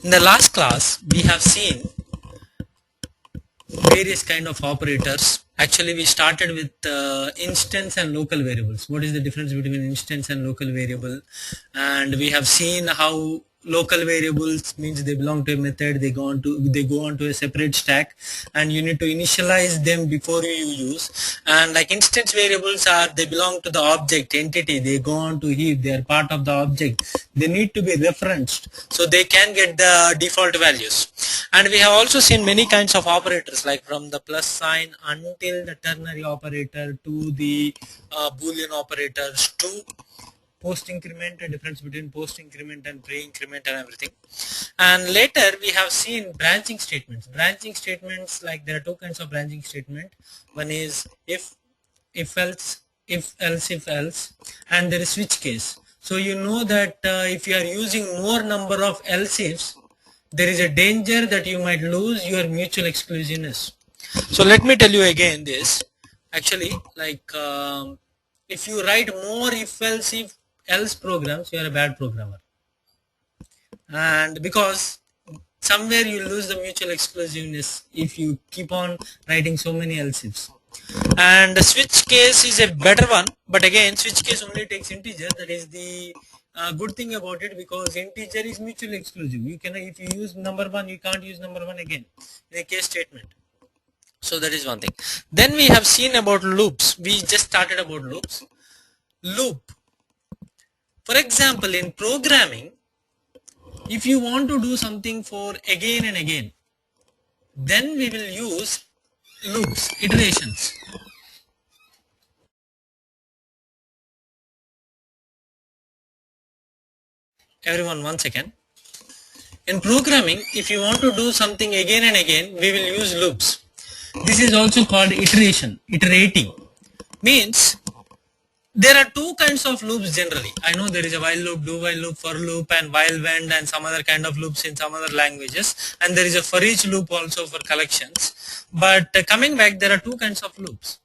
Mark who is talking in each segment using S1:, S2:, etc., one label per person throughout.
S1: In the last class, we have seen various kind of operators. Actually, we started with instance and local variables. What is the difference between instance and local variable? And we have seen how local variables means they belong to a method. They go on to a separate stack, and you need to initialize them before you use. And like instance variables are, they belong to the object entity. They go on to heap. They are part of the object. They need to be referenced so they can get the default values. And we have also seen many kinds of operators, like from the plus sign until the ternary operator to the boolean operators to post increment, a difference between post increment and pre increment and everything. And later we have seen branching statements. Branching statements, like there are two kinds of branching statement. One is if else, if else, and there is switch case. So you know that if you are using more number of else ifs, there is a danger that you might lose your mutual exclusiveness. So let me tell you again this. Actually, like if you write more if else programs, you are a bad programmer. And because somewhere you lose the mutual exclusiveness if you keep on writing so many else ifs. And the switch case is a better one, but again switch case only takes integer. That is the good thing about it, because integer is mutually exclusive. You can, if you use number one, you can't use number one again in a case statement. So that is one thing. Then we have seen about loops. We just started about loops. Loop, for example, in programming, if you want to do something for again and again, then we will use loops, iterations. Everyone, 1 second. In programming, if you want to do something again and again, we will use loops. This is also called iteration, iterating. Means there are two kinds of loops generally. I know there is a while loop, do while loop, for loop, and while when, and some other kind of loops in some other languages. And there is a for each loop also for collections. But coming back, there are two kinds of loops.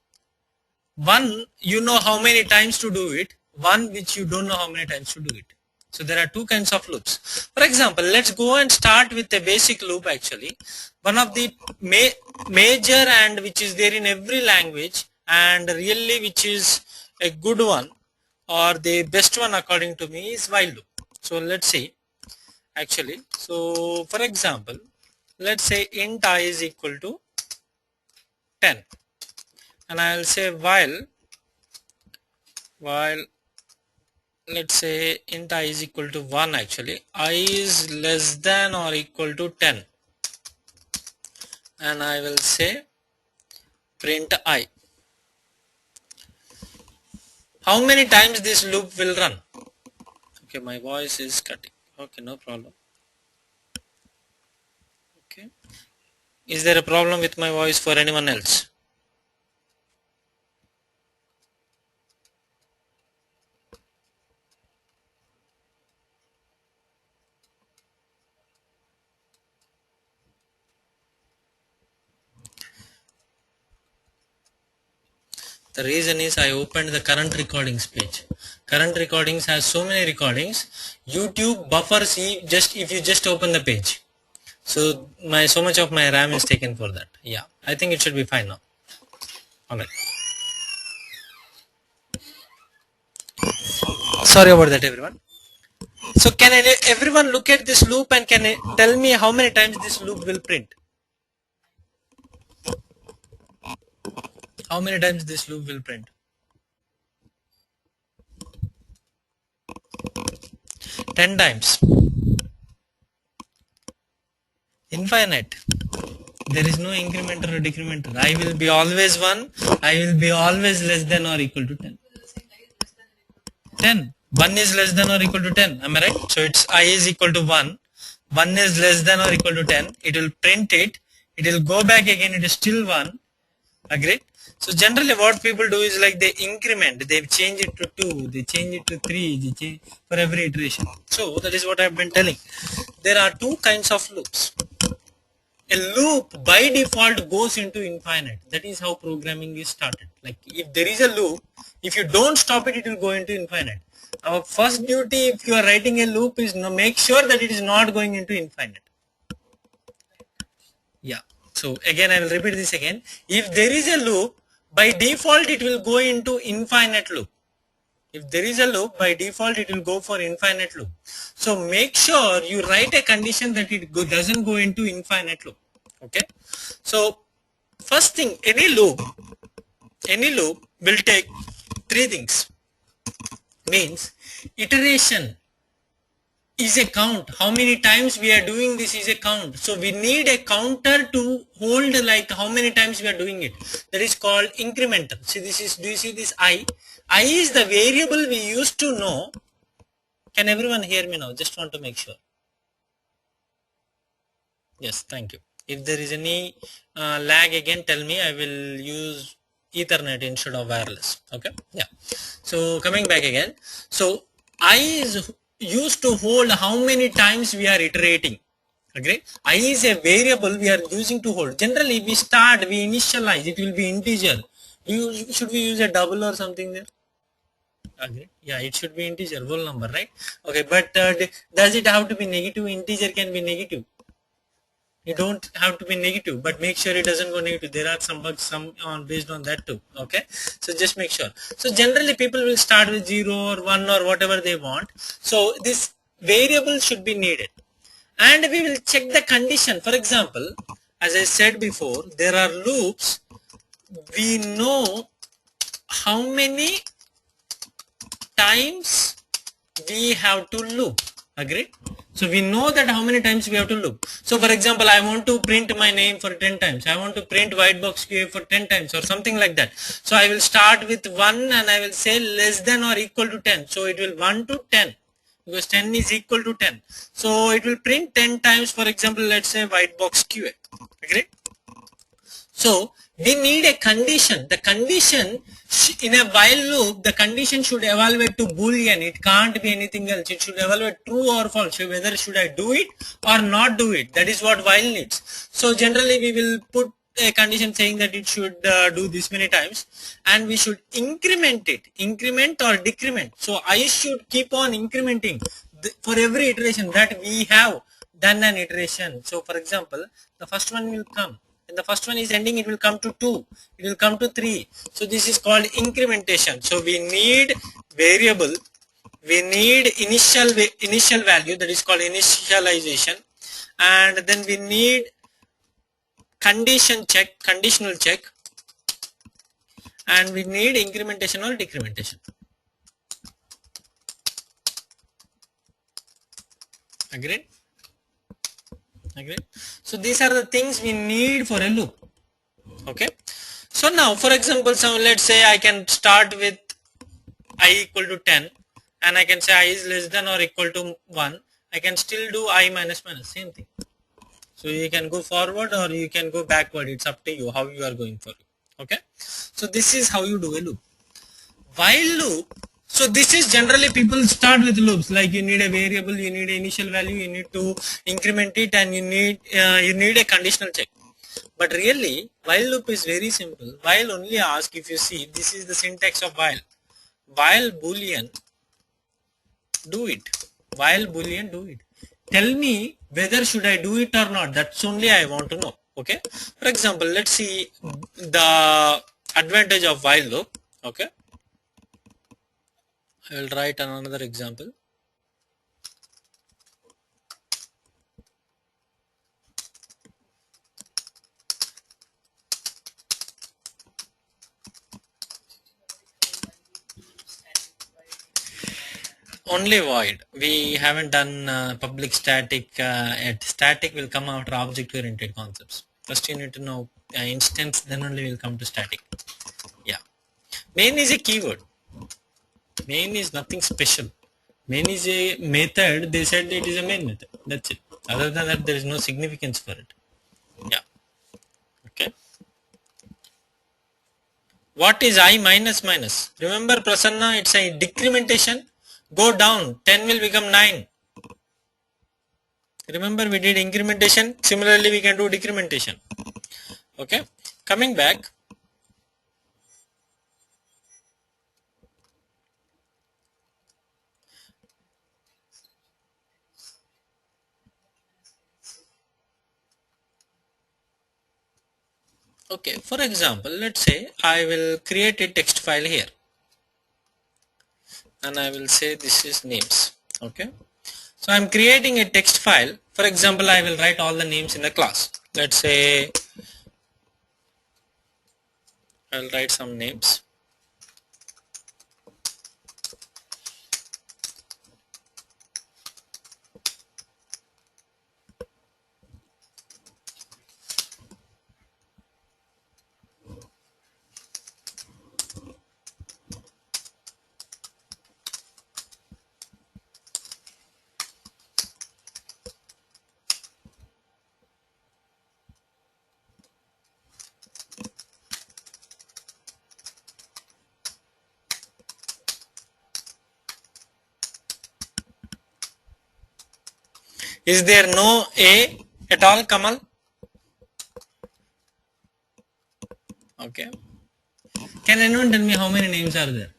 S1: One, you know how many times to do it. One which you don't know how many times to do it. So there are two kinds of loops. For example, let's go and start with a basic loop actually. One of the major and which is there in every language, and really which is a good one or the best one according to me, is while loop. So let's see actually. So for example, let's say int I is equal to 10, and I will say while let's say int I is equal to 1. Actually I is less than or equal to 10, and I will say print I. How many times this loop will run? Okay, my voice is cutting. Okay, no problem. Okay, is there a problem with my voice for anyone else? The reason is I opened the current recordings page. Current recordings has so many recordings. YouTube buffers if you just open the page. So so much of my RAM is taken for that. Yeah, I think it should be fine now. Alright. Sorry about that, everyone. So can everyone look at this loop and can tell me how many times this loop will print? How many times this loop will print? 10 times. Infinite. There is no incrementer or decrementer. I will be always 1. I will be always less than or equal to 10. 10. 1 is less than or equal to 10. Am I right? So it's I is equal to 1. 1 is less than or equal to 10. It will print it. It will go back again. It is still 1. Agreed? So generally what people do is like they increment. They change it to 2. They change it to 3. They change for every iteration. So that is what I have been telling. There are two kinds of loops. A loop by default goes into infinite. That is how programming is started. Like if there is a loop, if you don't stop it, it will go into infinite. Our first duty if you are writing a loop is make sure that it is not going into infinite. Yeah. So again, I will repeat this again. If there is a loop, by default it will go into infinite loop. If there is a loop, by default it will go for infinite loop. So make sure you write a condition that it doesn't go into infinite loop. Okay. So first thing, any loop will take three things. Means iteration is a count. How many times we are doing this is a count. So we need a counter to hold like how many times we are doing it. That is called incremental. See, this is, do you see this I? I is the variable we used to know. Can everyone hear me now? Just want to make sure. Yes, thank you. If there is any lag again, tell me. I will use Ethernet instead of wireless. Okay. Yeah. So coming back again. So I is used to hold how many times we are iterating. Agree? I is a variable we are using to hold. Generally, we initialize. It will be integer. Should we use a double or something there? Agree? Yeah, it should be integer, whole number, right? Okay, but does it have to be negative? Integer can be negative. You don't have to be negative, but make sure it doesn't go negative. There are some bugs, some on based on that too. Okay, so just make sure. So generally, people will start with 0 or 1 or whatever they want. So this variable should be needed, and we will check the condition. For example, as I said before, there are loops. We know how many times we have to loop. Agree? So we know that how many times we have to loop. So for example, I want to print my name for 10 times. I want to print white box QA for 10 times or something like that. So I will start with 1 and I will say less than or equal to 10. So it will 1 to 10 because 10 is equal to 10. So it will print 10 times, for example, let's say white box QA. Agree? So we need a condition. The condition in a while loop, the condition should evaluate to Boolean. It can't be anything else. It should evaluate true or false. So whether should I do it or not do it. That is what while needs. So generally we will put a condition saying that it should do this many times, and we should increment it, increment or decrement. So I should keep on incrementing for every iteration that we have done an iteration. So for example, the first one will come. When the first one is ending, it will come to 2, it will come to 3. So this is called incrementation. So we need variable, we need initial value, that is called initialization, and then we need conditional check, and we need incrementation or decrementation. Agreed? Agreed? So these are the things we need for a loop. Okay. So now, for example, so let's say I can start with I equal to 10, and I can say I is less than or equal to 1. I can still do I minus minus, same thing. So you can go forward or you can go backward. It's up to you how you are going for it. Okay. So this is how you do a loop. While loop, so this is generally people start with loops, like you need a variable, you need an initial value, you need to increment it, and you need a conditional check. But really, while loop is very simple. While only ask, if you see, this is the syntax of while. While boolean, do it. While boolean, do it. Tell me whether should I do it or not. That's only I want to know. Okay. For example, let's see the advantage of while loop. Okay. I will write another example. Only void. We haven't done public static yet. Static will come after object oriented concepts. First you need to know instance, then only will come to static. Yeah. Main is a keyword. Main is nothing special. Main is a method. They said it is a main method. That's it. Other than that, there is no significance for it. Yeah. Okay. What is I minus minus? Remember, Prasanna, it's a decrementation. Go down. 10 will become 9. Remember, we did incrementation. Similarly, we can do decrementation. Okay. Coming back. Okay, for example, let's say I will create a text file here and I will say this is names. Okay, so I'm creating a text file. For example, I will write all the names in the class. Let's say I'll write some names. Is there no A at all, Kamal? Okay. Can anyone tell me how many names are there?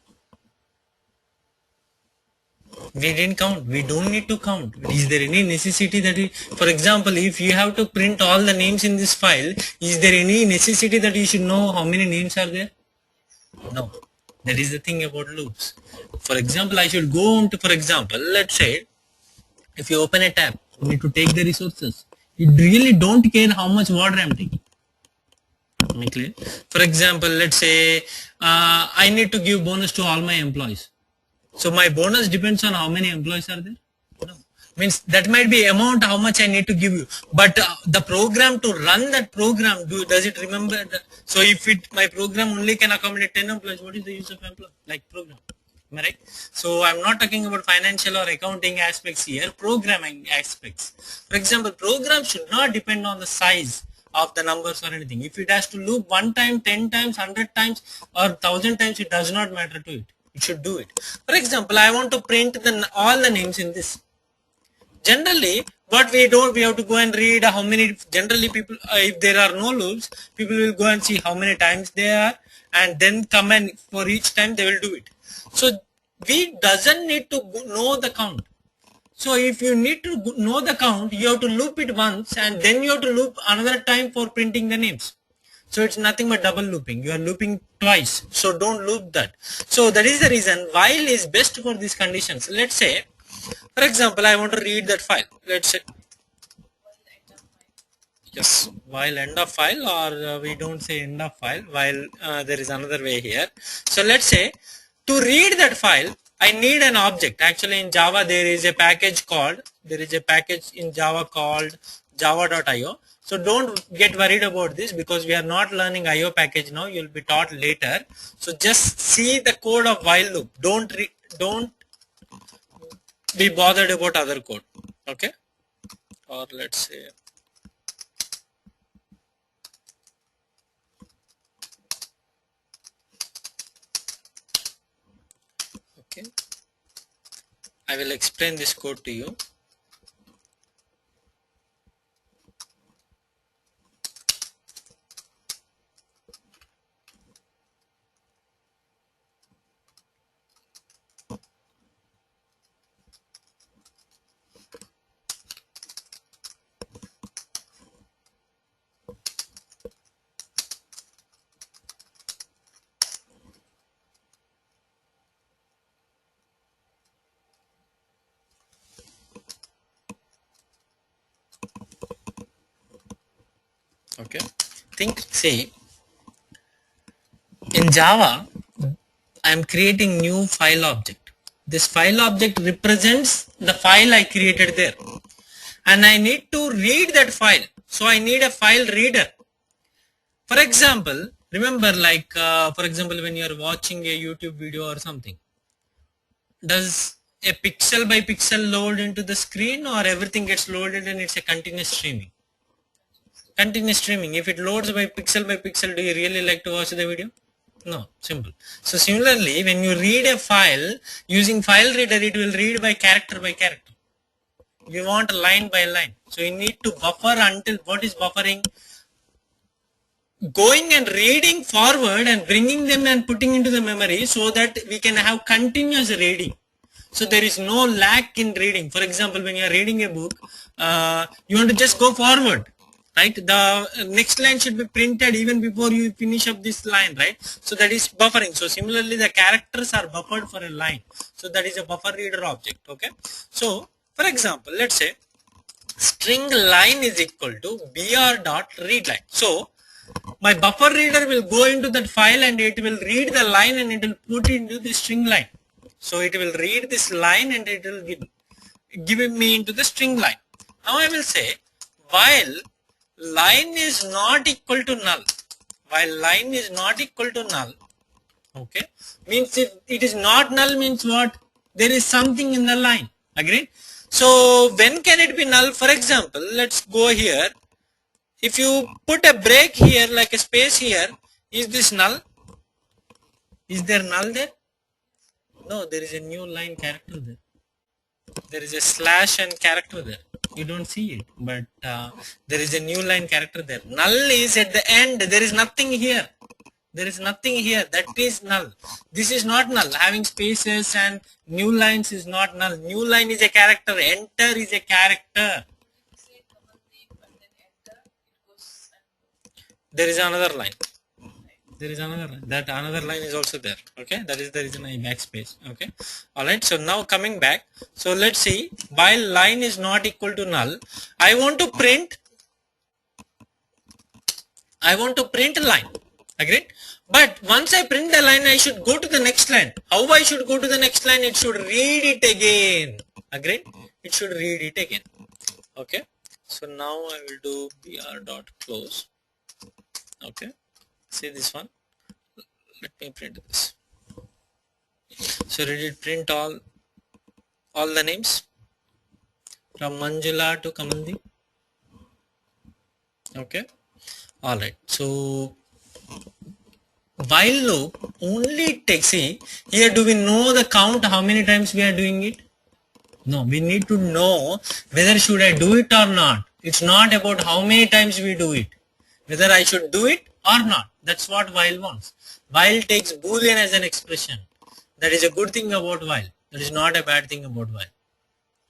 S1: We didn't count. We don't need to count. Is there any necessity that we, for example, if you have to print all the names in this file, is there any necessity that you should know how many names are there? No. That is the thing about loops. For example, I should go on to, for example, let's say, if you open a tab, you need to take the resources. You really don't care how much water I'm taking. Clear? For example, let's say I need to give bonus to all my employees. So my bonus depends on how many employees are there. No. Means that might be amount how much I need to give you, but the program to run that program, does it remember that? So if my program only can accommodate 10 employees, what is the use of employee like program? Am I right? So I'm not talking about financial or accounting aspects here, programming aspects. For example, program should not depend on the size of the numbers or anything. If it has to loop 1 time, 10 times, 100 times or 1000 times, it does not matter to it. It should do it. For example, I want to print all the names in this. Generally, what we do, we have to go and read how many, generally people, if there are no loops, people will go and see how many times they are and then come and for each time they will do it. So we doesn't need to know the count. So if you need to know the count, you have to loop it once and then you have to loop another time for printing the names. So it's nothing but double looping. You are looping twice. So don't loop that. So that is the reason while is best for these conditions. Let's say, for example, I want to read that file. Let's say, yes, while end of file, or we don't say end of file, while there is another way here. So let's say, to read that file, I need an object. Actually in Java there is a package in Java called java.io. So don't get worried about this because we are not learning IO package now. You will be taught later. So just see the code of while loop. Don't be bothered about other code. Okay? Or let's say, okay, I will explain this code to you. Okay, say in Java I am creating new file object. This file object represents the file I created there and I need to read that file. So I need a file reader. For example, remember like for example when you are watching a YouTube video or something, does a pixel by pixel load into the screen or everything gets loaded and it's a continuous streaming? Continuous streaming. If it loads by pixel, do you really like to watch the video? No, simple. So similarly, when you read a file using file reader, it will read by character by character. You want line by line. So you need to buffer until, what is buffering? Going and reading forward and bringing them and putting into the memory so that we can have continuous reading. So there is no lack in reading. For example, when you are reading a book, you want to just go forward. right? The next line should be printed even before you finish up this line, right? So that is buffering. So similarly, the characters are buffered for a line. So that is a buffer reader object. Okay. So for example, let's say string line is equal to br dot read line. So my buffer reader will go into that file and it will read the line and it will put it into the string line. So it will read this line and it will give me into the string line. Now I will say while line is not equal to null, while line is not equal to null, okay, means if it is not null means what? There is something in the line. Agreed? So when can it be null? For example, let's go here. If you put a break here, like a space here, is this null? Is there null there? No, there is a new line character there. There is a slash and character there. You don't see it, but there is a new line character there. Null is at the end. There is nothing here. There is nothing here. That is null. This is not null. Having spaces and new lines is not null. New line is a character. Enter is a character. There is another line. There is another line. That another line is also there. Okay, that is the reason I backspace. Okay, all right. So now coming back. So let's see. While line is not equal to null, I want to print line. Agreed? But once I print the line, I should go to the next line. How I should go to the next line? It should read it again. Agreed? It should read it again. Okay. So now I will do br dot close. Okay. See this one. Let me print this. So did it print all the names from Manjula to Kamandi? Okay. All right. So while loop only takes, see here, do we know the count how many times we are doing it? No, we need to know whether should I do it or not. It's not about how many times we do it, whether I should do it or not. That's what while wants. While takes boolean as an expression. That is a good thing about while. That is not a bad thing about while.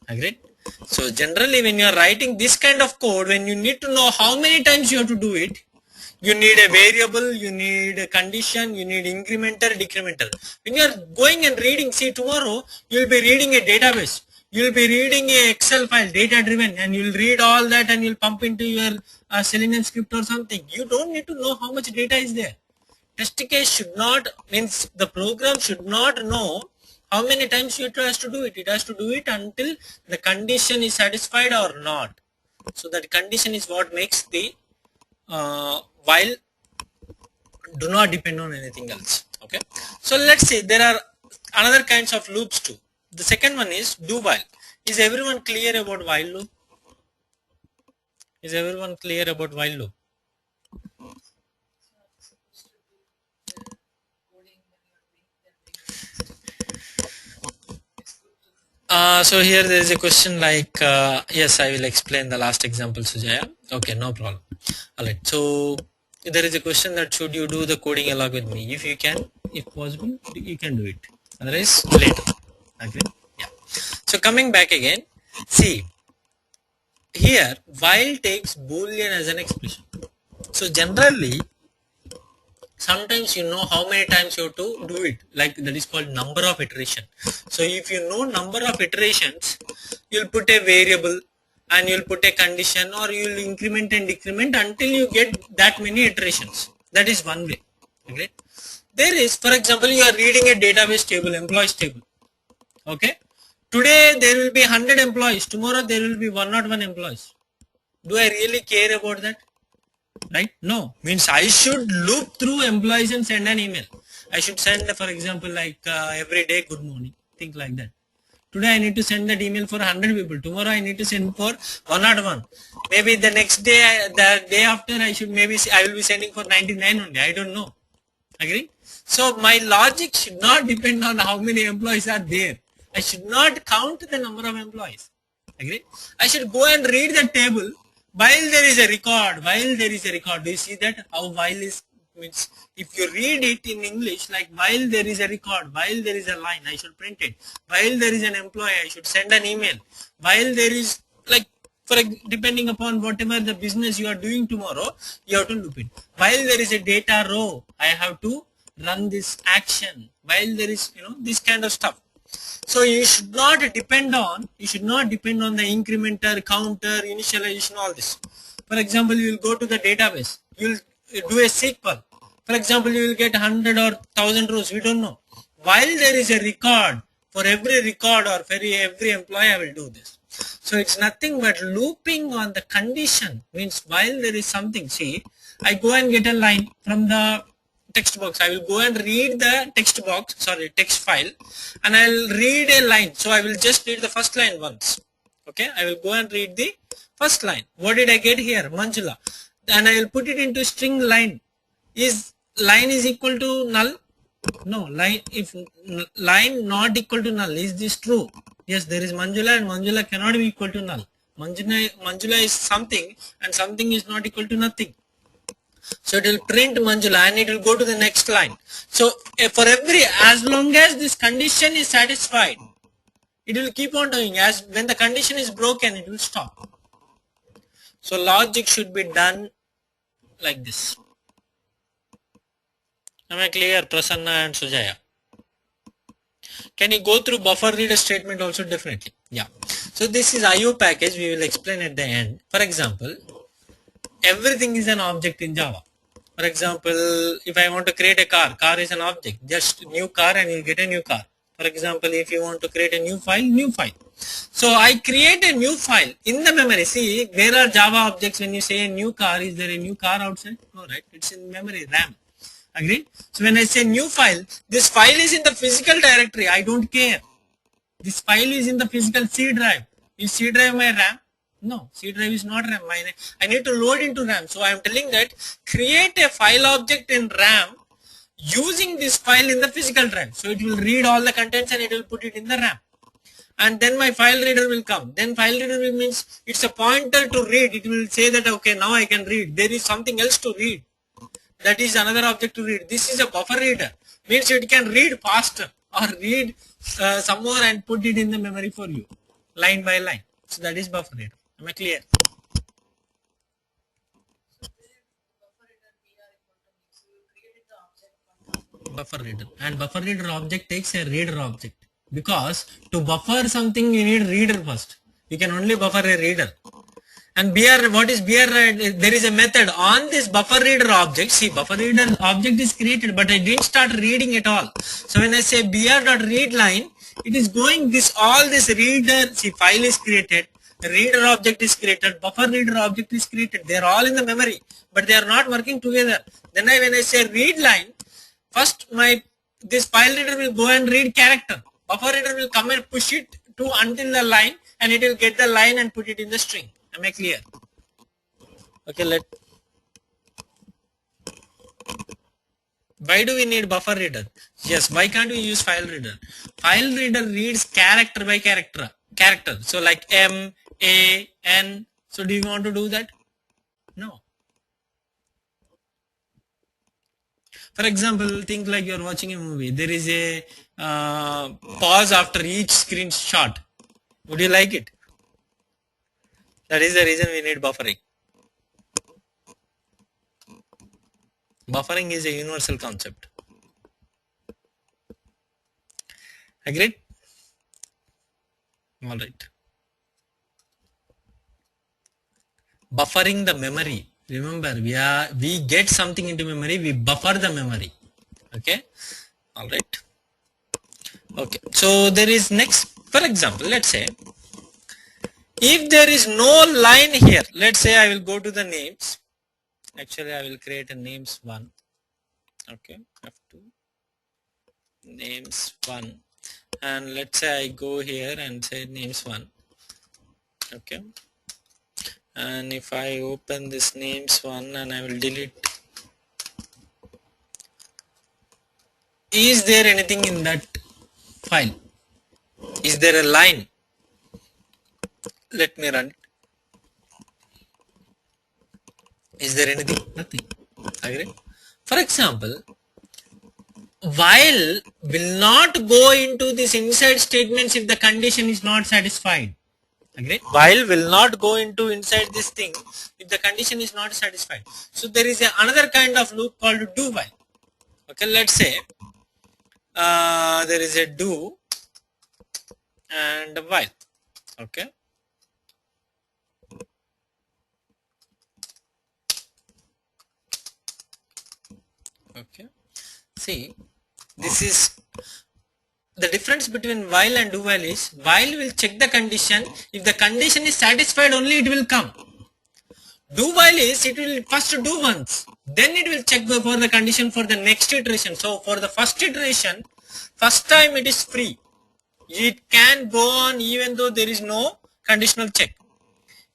S1: Agreed? So generally when you are writing this kind of code, when you need to know how many times you have to do it, you need a variable, you need a condition, you need incrementer, decrementer. When you are going and reading, see tomorrow you will be reading a database. You will be reading a Excel file, data driven, and you will read all that and you will pump into your Selenium script or something. You don't need to know how much data is there. Test case should not, means the program should not know how many times it has to do it. It has to do it until the condition is satisfied or not. So that condition is what makes the while do not depend on anything else. Okay. So let's see, there are another kinds of loops too. The second one is do while. Is everyone clear about while loop? Is everyone clear about while loop? So here there is a question like, yes, I will explain the last example, Sujaya. Okay, no problem. Alright, so there is a question that should you do the coding along with me? If you can, if possible, you can do it. Otherwise, later. Okay, yeah. So coming back again, see, here while takes boolean as an expression. So generally, sometimes you know how many times you have to do it, like that is called number of iteration. So if you know number of iterations, you'll put a variable and you'll put a condition, or you'll increment and decrement until you get that many iterations. That is one way. Okay. There is, for example, you are reading a database table, employees table. Okay. Today there will be 100 employees. Tomorrow there will be 101 employees. Do I really care about that? Right? No. Means I should loop through employees and send an email. I should send, for example, like every day good morning. Think like that. Today I need to send that email for 100 people. Tomorrow I need to send for 101. Maybe the next day, the day after, I will be sending for 99 only. I don't know. Agree? So my logic should not depend on how many employees are there. I should not count the number of employees. Agree? I should go and read the table while there is a record. While there is a record. Do you see that? How while is, means if you read it in English, like while there is a record, while there is a line, I should print it. While there is an employee, I should send an email. While there is, like, depending upon whatever the business you are doing tomorrow, you have to loop it. While there is a data row, I have to run this action. While there is, this kind of stuff. So you should not depend on the incrementer, counter, initialization, all this. For example, you will go to the database, you will do a SQL. For example, you will get 100 or 1000 rows, we don't know. While there is a record, for every record or for every employee, I will do this. So it's nothing but looping on the condition. Means while there is something, see, I go and get a line from the text box. I will go and read the text file, and I'll read a line. So I will just read the first line once. Okay, I will go and read the first line. What did I get here? Manjula. And I will put it into string line. Is line is equal to null? No, line, if line not equal to null, is this true? Yes, there is Manjula, and Manjula cannot be equal to null. Manjula is something, and something is not equal to nothing. So it will print Manjula and it will go to the next line. So for as long as this condition is satisfied, it will keep on doing. As when the condition is broken, it will stop. So logic should be done like this. Am I clear, Prasanna and Sujaya? Can you go through buffer reader statement also? Definitely. Yeah. So this is IO package. We will explain at the end. For example, everything is an object in Java. For example, if I want to create a car is an object. Just new car and you get a new car. For example, if you want to create a new file. So I create a new file in the memory. See, where are Java objects when you say a new car? Is there a new car outside? No, right? It's in memory, RAM. Agreed? So when I say new file, this file is in the physical directory. I don't care. This file is in the physical C drive. Is C drive my RAM? No, C drive is not RAM. I need to load into RAM. So I am telling that create a file object in RAM using this file in the physical drive. So it will read all the contents and it will put it in the RAM. And then my file reader will come. Then file reader means it's a pointer to read. It will say that, okay, now I can read. There is something else to read. That is another object to read. This is a buffer reader. Means it can read faster or read some more and put it in the memory for you, line by line. So that is buffer reader. Am I clear? Buffer reader. And buffer reader object takes a reader object. Because to buffer something you need reader first. You can only buffer a reader. And BR, what is BR? There is a method on this buffer reader object. See, buffer reader object is created, but I didn't start reading at all. So when I say br.readline, it is going all this reader, see, file is created, reader object is created, buffer reader object is created. They are all in the memory, but they are not working together. Then when I say read line, first this file reader will go and read character. Buffer reader will come and push it to until the line, and it will get the line and put it in the string. Am I clear? Okay, why do we need buffer reader? Yes, why can't we use file reader? File reader reads character by character. So like M, A, N. So do you want to do that? No. For example, think like you are watching a movie. There is a pause after each screenshot. Would you like it? That is the reason we need buffering. Buffering is a universal concept. Agreed? All right. Buffering the memory. Remember, we get something into memory, we buffer the memory. Okay? All right. Okay. So there is next, for example, let's say, if there is no line here, let's say I will go to the names. Actually, I will create a names 1. Okay, F2 names 1, and let's say I go here and say names 1. Okay, and if I open this names 1 and I will delete, is there anything in that file? Is there a line? Let me run it. Is there anything? Nothing. Agree? For example, while will not go into this inside statements if the condition is not satisfied. Agreed? While will not go into inside this thing if the condition is not satisfied. So there is another kind of loop called do while. Okay, let's say there is a do and a while. Okay. Okay. See, this is the difference between while and do while is while will check the condition. If the condition is satisfied, only it will come. Do while is it will first do once, then it will check for the condition for the next iteration. So for the first iteration, first time it is free. It can go on even though there is no conditional check.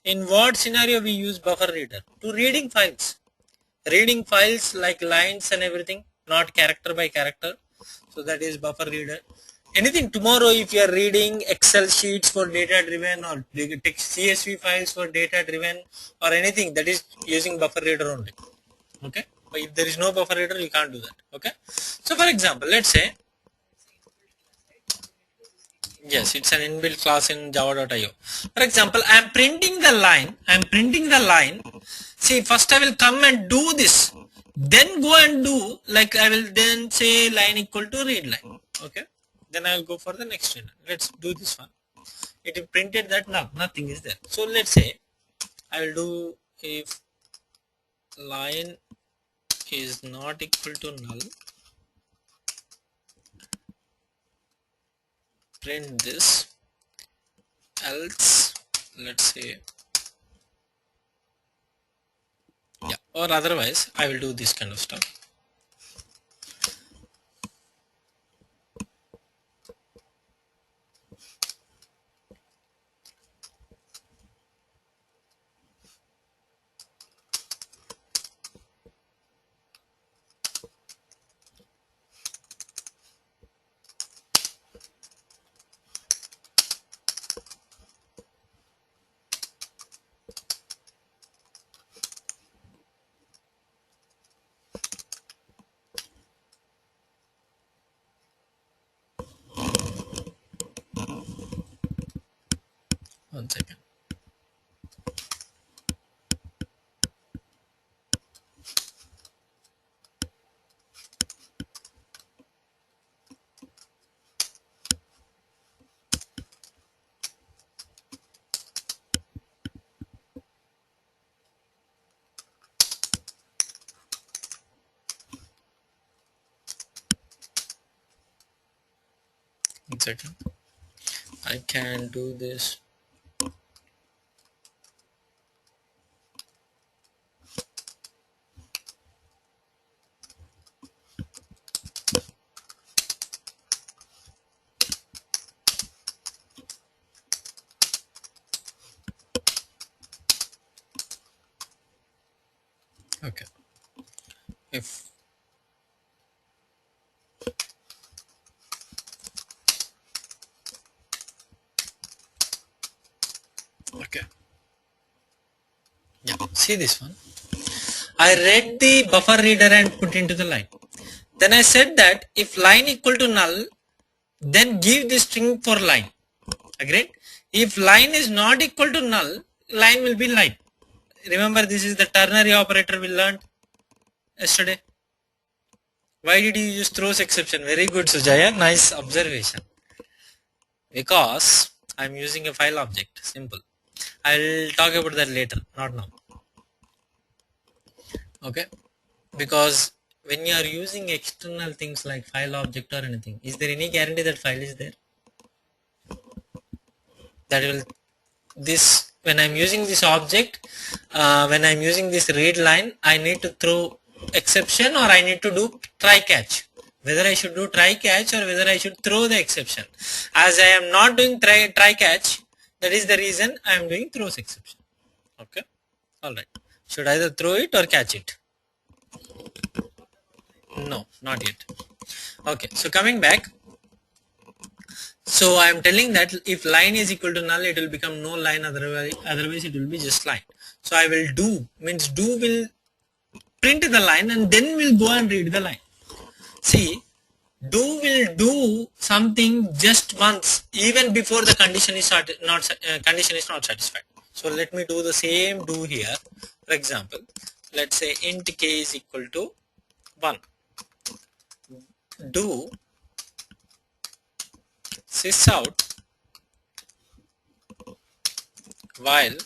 S1: In what scenario we use buffer reader? To reading files. Reading files like lines and everything, not character by character. So that is buffer reader. Anything tomorrow if you are reading Excel sheets for data driven or CSV files for data driven or anything, that is using buffer reader only. Okay. But if there is no buffer reader, you can't do that. Okay. So for example, let's say, yes, it's an inbuilt class in java.io. For example, I am printing the line. See, first I will come and do this, then go and do, like I will then say line equal to read line. Okay. Then I will go for the next line. Let's do this one. It is printed that now nothing is there. So let's say I will do if line is not equal to null, print this, else let's say, yeah, or otherwise I will do this kind of stuff. One second. One second. I can do this. Okay. If okay, yeah, see this one. I read the buffer reader and put into the line. Then I said that if line equal to null, then give the string for line. Agreed? If line is not equal to null, line will be line. Remember, this is the ternary operator we learned yesterday. Why did you use throws exception? Very good, Sujaya. Nice observation. Because I am using a file object. Simple. I will talk about that later, not now. Okay. Because when you are using external things like file object or anything, is there any guarantee that file is there? That will, this, when I'm using this object, when I'm using this read line, I need to throw exception or I need to do try catch. Whether I should do try catch or whether I should throw the exception. As I am not doing try catch, that is the reason I am doing throws exception. Okay. Alright. Should either throw it or catch it? No, not yet. Okay. So coming back. So I am telling that if line is equal to null, it will become no line, otherwise it will be just line. So I will do, means do will print the line and then we'll go and read the line. See, Do will do something just once, even before the condition is not satisfied. So let me do the same do here. For example, let's say int k is equal to 1. Do sys out while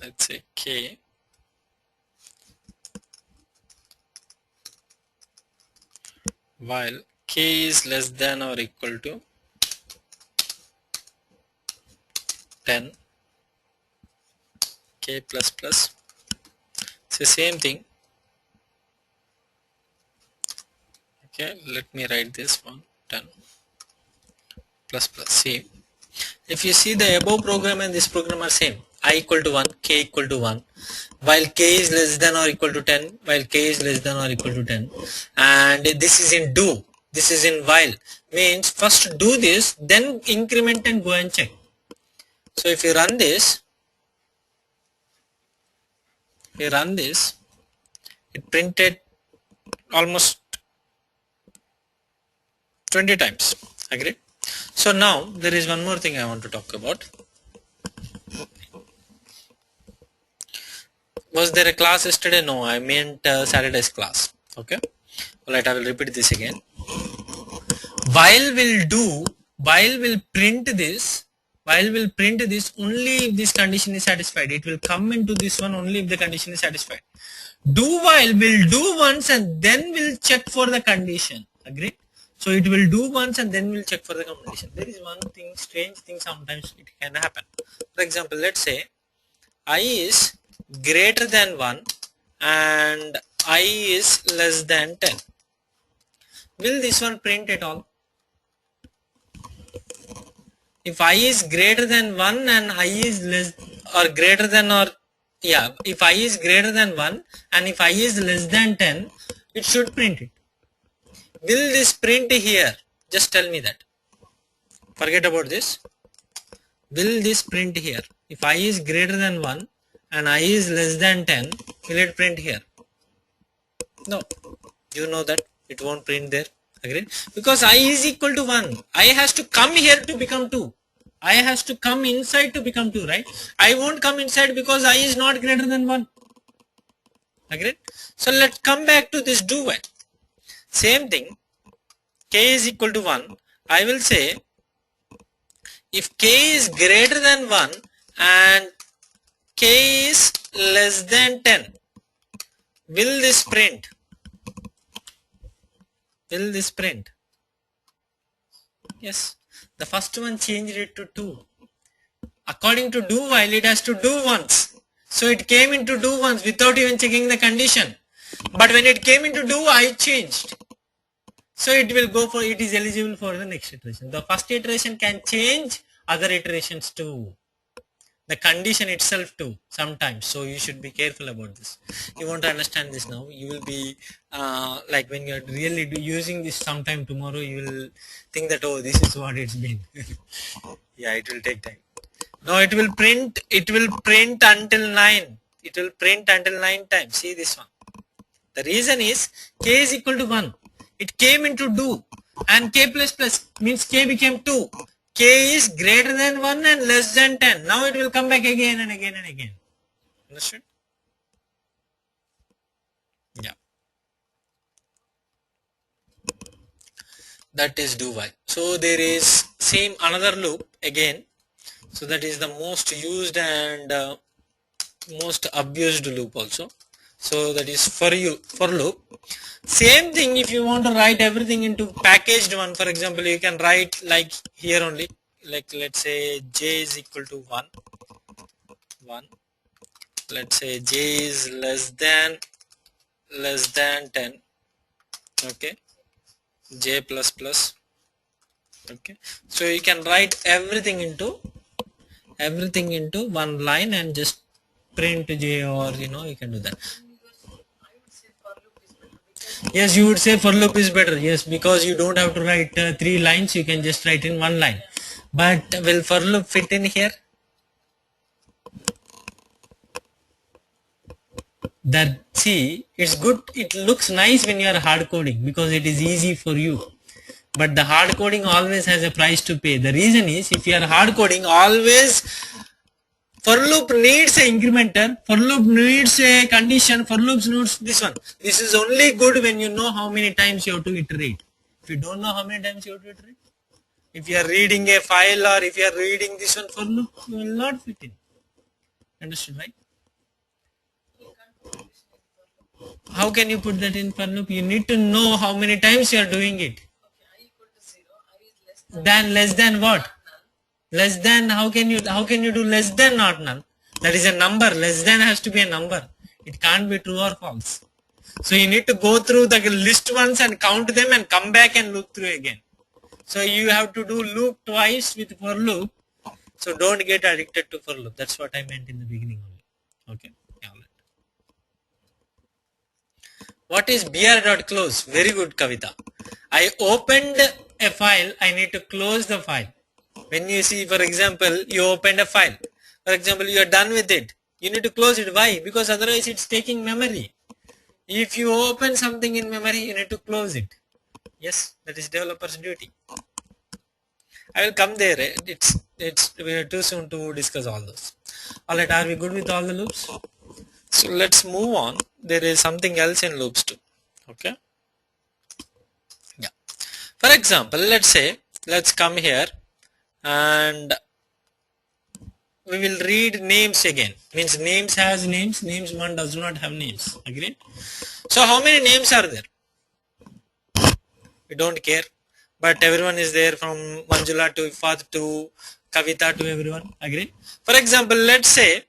S1: let's say k while k is less than or equal to 10 k plus plus. It's the same thing. Okay, let me write this one 10 plus plus. See, if you see the above program and this program are same, I equal to 1, k equal to 1, while k is less than or equal to 10, while k is less than or equal to 10, and this is in do, this is in while, means first do this, then increment and go and check. So if you run this, it printed almost 20 times. Agree? So now there is one more thing I want to talk about. Was there a class yesterday? No, I meant Saturday's class. Okay. Alright, I will repeat this again. While will print this only if this condition is satisfied. It will come into this one only if the condition is satisfied. Do while will do once and then will check for the condition. Agreed? So it will do once and then will check for the condition. There is one thing, strange thing sometimes it can happen. For example, let's say I is greater than 1 and I is less than 10. Will this one print at all? If I is greater than 1 and I is less or greater than or yeah, if I is greater than 1 and if I is less than 10, it should print it. Will this print here? Just tell me that. Forget about this. Will this print here? If I is greater than 1 and I is less than 10, will it print here? No. You know that it won't print there. Agreed? Because I is equal to 1. I has to come here to become 2. I has to come inside to become 2, right? I won't come inside because I is not greater than 1. Agreed? So let's come back to this do while. Same thing. K is equal to 1. I will say if k is greater than 1 and k is less than 10, will this print? Will this print? Yes. The first one changed it to 2. According to do while, it has to do once. So it came into do once without even checking the condition. But when it came into do, I changed. So it will go for, it is eligible for the next iteration. The first iteration can change other iterations too. The condition itself too sometimes. So you should be careful about this. You want to understand this now. You will be like when you are really using this sometime tomorrow, you will think that, oh, this is what it's been. Yeah, it will take time. No, it will print until 9. It will print until 9 times. See this one. The reason is k is equal to 1. It came into do and k plus plus means k became 2. K is greater than 1 and less than 10. Now it will come back again and again and again. Understood? Yeah. That is do while. So there is same another loop again. So that is the most used and most abused loop also. So that is for loop. Same thing if you want to write everything into packaged one. For example, you can write like here only, like let's say j is equal to 1. Let's say j is less than 10. Okay, j plus plus. Okay, so you can write everything into one line and just print j, or you can do that. Yes, you would say for loop is better. Yes, because you don't have to write 3 lines, you can just write in 1 line. But will for loop fit in here? that, see, it's good, it looks nice when you are hard coding because it is easy for you, but the hard coding always has a price to pay. The reason is, if you are hard coding always, for loop needs a incrementer, for loop needs a condition, for loops needs this one. This is only good when you know how many times you have to iterate. If you don't know how many times you have to iterate, if you are reading a file or if you are reading this one for loop, you will not fit in. Understood, right? How can you put that in for loop? You need to know how many times you are doing it. Then less than what? Less than, how can you do less than not null? That is a number. Less than has to be a number. It can't be true or false. So you need to go through the list once and count them and come back and look through again. So you have to do loop twice with for loop. So don't get addicted to for loop. That's what I meant in the beginning only. Okay. Yeah, all right. What is br.close? Very good, Kavita. I opened a file. I need to close the file. When you see, for example, you opened a file. For example, you are done with it. You need to close it. Why? Because otherwise it's taking memory. If you open something in memory, you need to close it. Yes, that is developer's duty. I will come there. We are too soon to discuss all those. All right, are we good with all the loops? So let's move on. There is something else in loops too. Okay. Yeah. For example, let's come here and we will read names again. Means names has names. Names one does not have names. Agreed? So how many names are there? We don't care. But everyone is there, from Manjula to Ifat to Kavita to everyone. Agreed? For example, let's say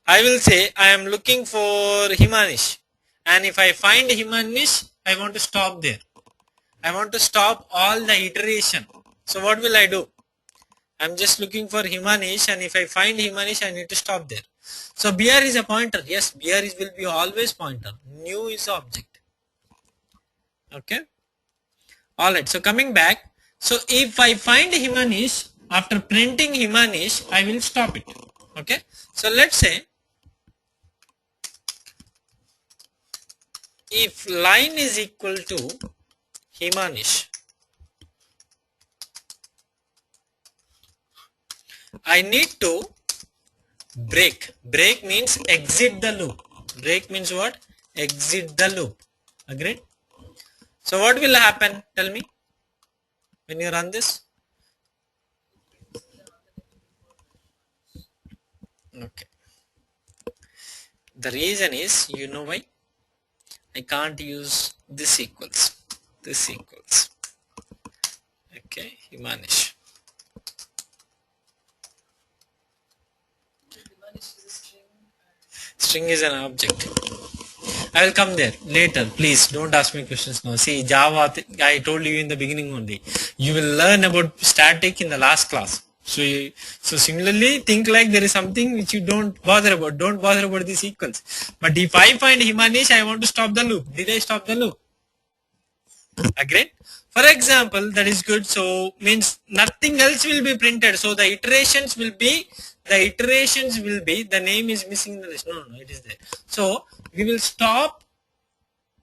S1: I will say I am looking for Himanish, and if I find Himanish, I want to stop there. I want to stop all the iteration. So what will I do? I'm just looking for Himanish, and if I find Himanish, I need to stop there. So BR is a pointer. Yes, BR will be always pointer. New is object. Okay. All right. So coming back. So if I find Himanish, after printing Himanish, I will stop it. Okay. So let's say if line is equal to Himanish, I need to break. Break means exit the loop. Break means what? Exit the loop. Agreed? So what will happen? Tell me when you run this. Okay. The reason is, you know why? I can't use this equals. This equals. Okay, Himanish. String is an object. I will come there later. Please don't ask me questions now. See, Java, I told you in the beginning only. You will learn about static in the last class. So similarly, think like there is something which you don't bother about. Don't bother about these equals. But if I find Himanish, I want to stop the loop. Did I stop the loop? Agreed? For example, that is good. So means nothing else will be printed. So the iterations will be, the name is missing in the list. No, it is there. So we will stop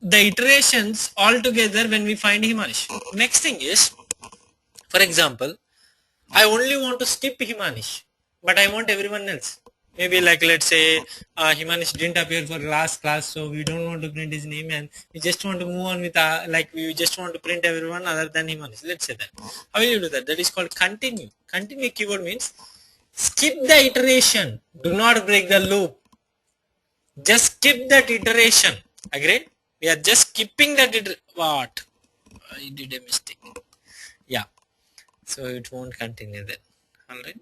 S1: the iterations altogether when we find Himanish. Next thing is, for example, I only want to skip Himanish, but I want everyone else. Maybe like, let's say Himanish didn't appear for last class, so we don't want to print his name, and we just want to move on with like we just want to print everyone other than Himanish. Let's say that. How will you do that? That is called continue. Continue keyword means skip the iteration. Do not break the loop. Just skip that iteration. Agreed? We are just skipping that what? I did a mistake. Yeah. So it won't continue then. Alright.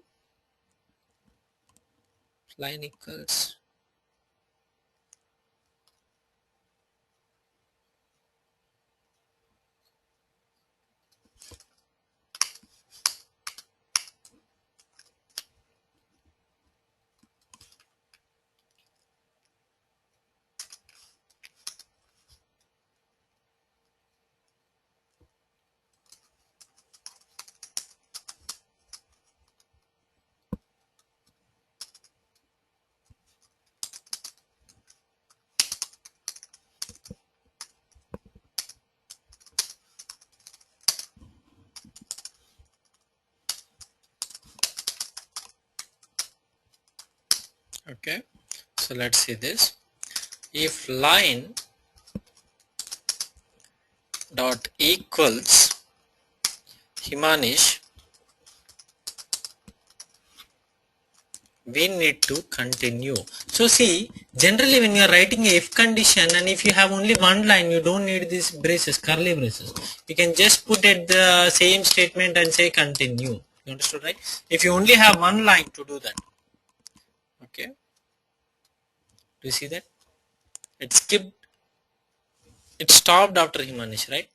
S1: Line equals. Okay, so let's see this. If line dot equals Himanish, we need to continue. So see, generally when you are writing a if condition and if you have only one line, you don't need these braces, curly braces. You can just put it the same statement and say continue. You understood, right? If you only have one line to do that. Okay. Do you see that? It skipped, it stopped after Himanish, right?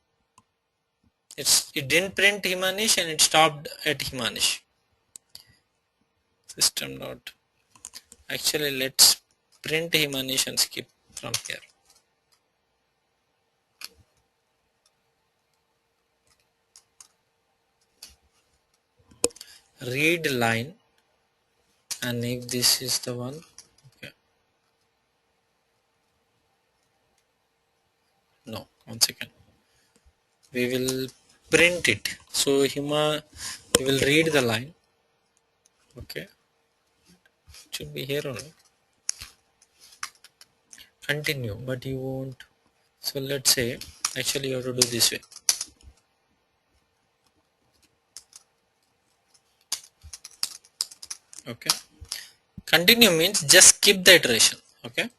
S1: It didn't print Himanish and it stopped at Himanish. System dot. Actually, let's print Himanish and skip from here. Read line, and if this is the one, okay. No, 1 second. We will print it. So we will read the line. Okay, it should be here only. Continue, but you won't. So let's say, actually you have to do this way. Okay, continue means just skip the iteration. Okay,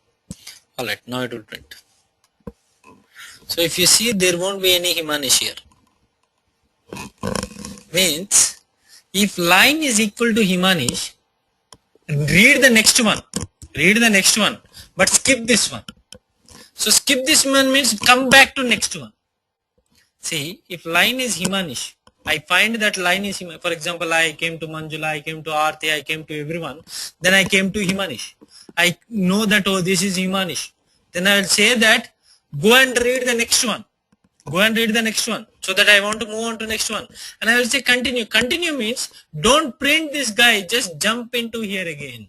S1: alright, now it will print. So if you see, there won't be any Himanish here. Means if line is equal to Himanish, read the next one, but skip this one. So skip this one means come back to next one. See, if line is Himanish, I find that line is Himanish. For example, I came to Manjula, I came to Aarti, I came to everyone. Then I came to Himanish. I know that, oh, this is Himanish. Then I will say that, go and read the next one. Go and read the next one. So that I want to move on to next one. And I will say continue. Continue means don't print this guy. Just jump into here again.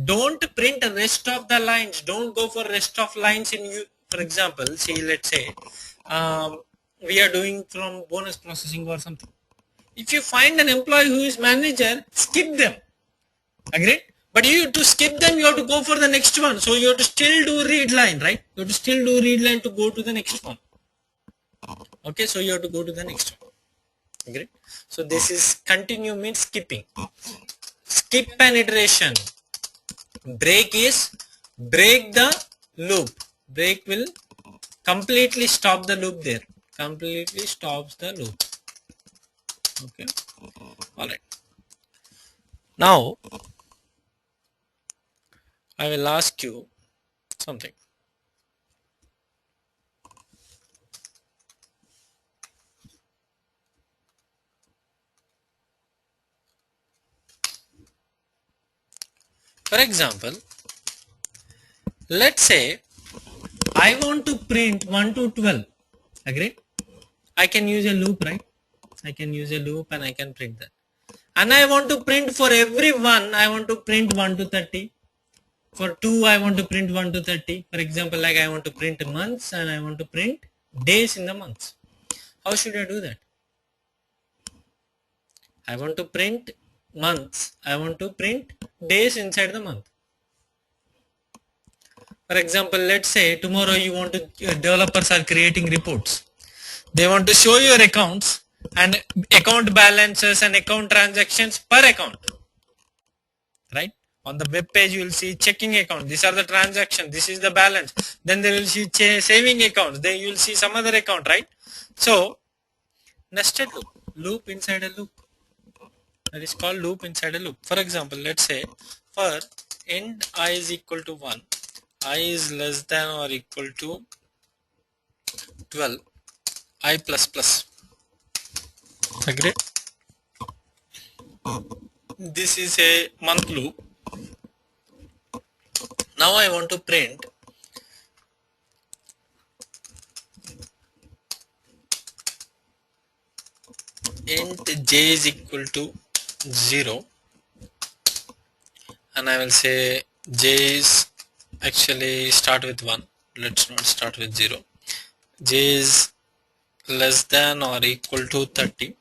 S1: Don't print the rest of the lines. Don't go for rest of lines in you. For example, see, let's say, we are doing from bonus processing or something. If you find an employee who is manager, skip them. Agreed? But you to skip them, you have to go for the next one. So you have to still do read line, right? You have to still do read line to go to the next one. Okay, so you have to go to the next one. Agreed? So this is continue means skipping. Skip an iteration. Break is break the loop. Break will completely stop the loop there. Completely stops the loop. Okay. Alright. Now I will ask you something. For example, let's say I want to print 1 to 12. Agreed? I can use a loop, right? I can use a loop and I can print that. And I want to print for every one, I want to print 1 to 30. For 2, I want to print 1 to 30. For example, like I want to print months and I want to print days in the months. How should I do that? I want to print months. I want to print days inside the month. For example, let's say tomorrow you want to, developers are creating reports. They want to show your accounts and account balances and account transactions per account. Right? On the web page you will see checking account. These are the transactions. This is the balance. Then they will see saving accounts. Then you will see some other account, right? So, nested loop. Loop inside a loop. That is called loop inside a loop. For example, let's say for int I is equal to 1, I is less than or equal to 12, I plus plus. Agreed? This is a month loop. Now I want to print int j is equal to 0 and I will say j is actually start with 1. Let's not start with 0. J is less than or equal to 30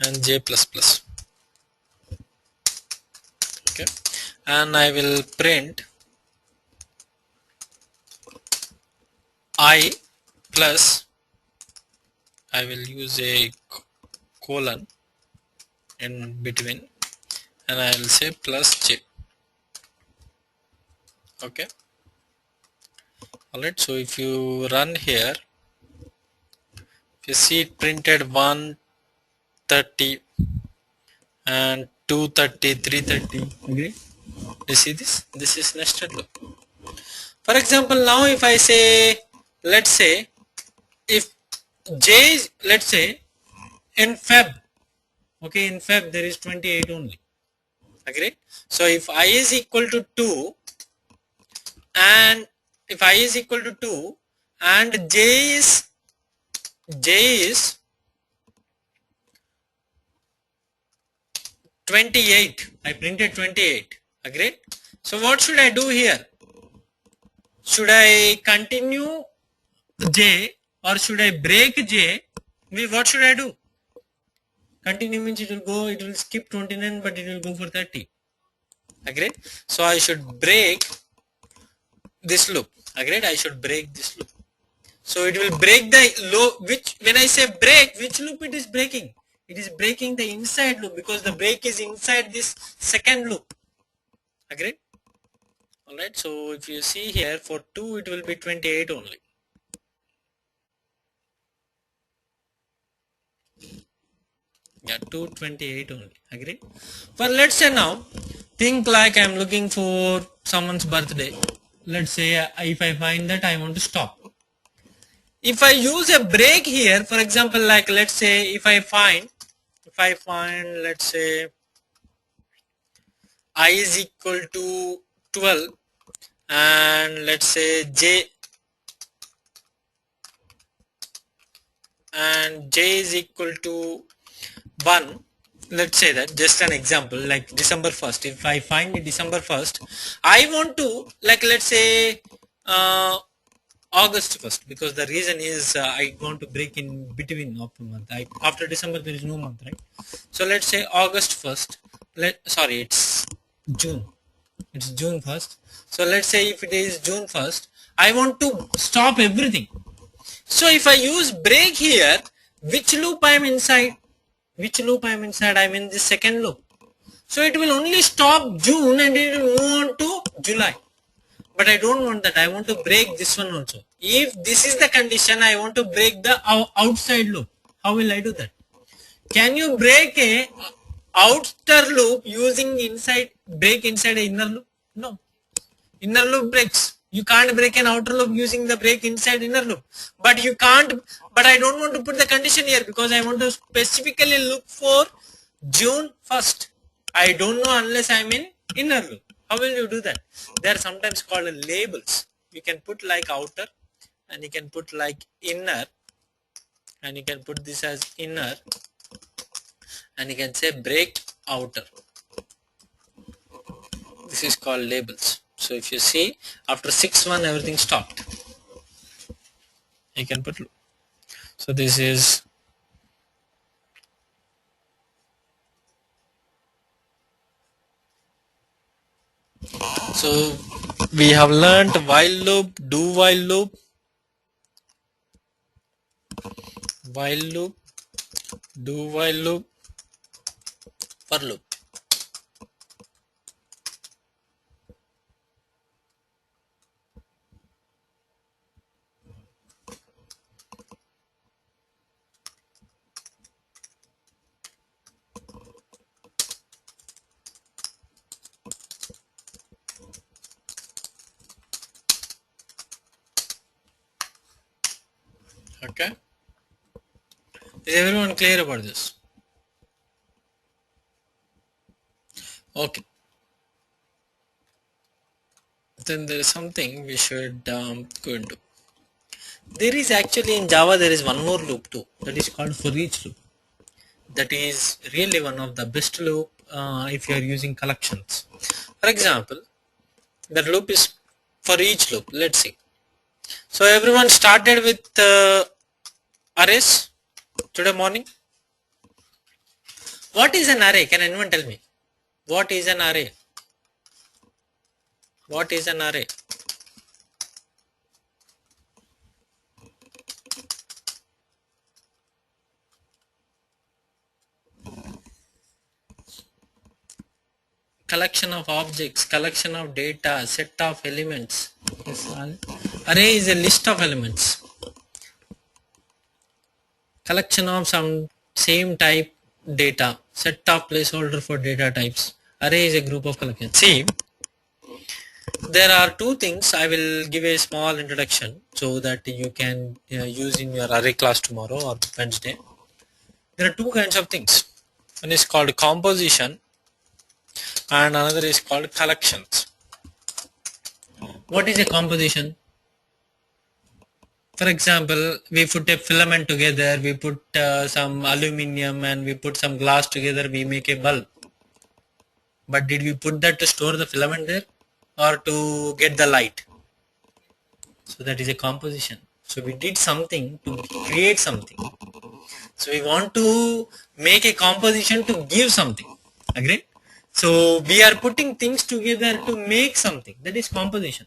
S1: and j plus plus. Okay. and I will print I plus, I will use a colon in between, and I will say plus j. Okay, alright. So if you run here, you see it printed 130 and 230, 330. Agree? You see this? This is nested loop. For example, now if I say, let's say, if j is, let's say, in Feb, okay, in Feb there is 28 only. Agree? So if I is equal to 2, and if I is equal to 2 and j is 28, I printed 28. Agree? So what should I do here? Should I continue j or should I break j? What should I do? Continue means it will skip 29, but it will go for 30. Agreed? So I should break this loop. Agreed? I should break this loop. So it will break the loop, which when I say break, which loop it is breaking? It is breaking the inside loop, because the break is inside this second loop. Agreed? Alright, so if you see here, for 2 it will be 28 only. Yeah, 228 only. Agree? But let's say now, think like I'm looking for someone's birthday. Let's say if I find that, I want to stop. If I use a break here, for example, like let's say if I find, let's say I is equal to 12, and let's say j is equal to 1. Let's say that, just an example, like December 1st. If I find December 1st, I want to, like let's say August 1st, because the reason is I want to break in between of the month. After December there is no month, right? So let's say August 1st. Sorry, it's June. It's June 1st. So let's say if it is June 1st, I want to stop everything. So if I use break here, which loop I am inside? I'm in the second loop. So it will only stop June and it will move on to July. But I don't want that. I want to break this one also. If this is the condition, I want to break the outside loop. How will I do that? Can you break a outer loop using break inside an inner loop? No. Inner loop breaks. You can't break an outer loop using the break inside inner loop. But I don't want to put the condition here, because I want to specifically look for June 1st. I don't know unless I'm in inner loop. How will you do that? They are sometimes called labels. You can put like outer, and you can put like inner, and you can put this as inner, and you can say break outer. This is called labels. So if you see, after 6-1 everything stopped. You can put, so this is, so we have learned while loop, do while loop, do while loop, for loop. Okay, is everyone clear about this? Okay, then there is something we should go into. There is actually in Java there is one more loop too, that is called for each loop. That is really one of the best loop if you are using collections. For example, the loop is for each loop. Let's see. So everyone started with arrays today morning. What is an array? Can anyone tell me? What is an array? What is an array? Collection of objects, collection of data, set of elements. Yes, array is a list of elements. Collection of some same type data, set of placeholder for data types. Array is a group of collections. See, there are two things. I will give a small introduction so that you can use in your array class tomorrow or Wednesday. There are two kinds of things. One is called composition and another is called collections. What is a composition? For example, we put a filament together, we put some aluminum and we put some glass together, we make a bulb. But did we put that to store the filament there or to get the light? So that is a composition. So we did something to create something. So we want to make a composition to give something. Agreed? So we are putting things together to make something. That is composition.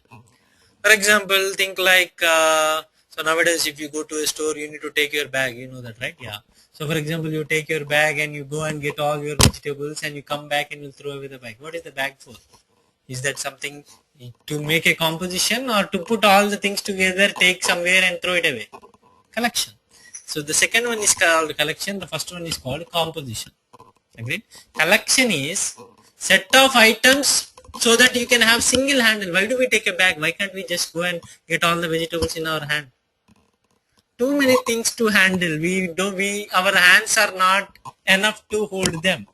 S1: For example, think like so nowadays if you go to a store, you need to take your bag. You know that, right? Yeah. So for example, you take your bag and you go and get all your vegetables and you come back and you throw away the bag. What is the bag for? Is that something to make a composition or to put all the things together, take somewhere and throw it away? Collection. So the second one is called collection. The first one is called composition. Agreed? Collection is set of items so that you can have single handle. Why do we take a bag? Why can't we just go and get all the vegetables in our hand? Too many things to handle. Our hands are not enough to hold them.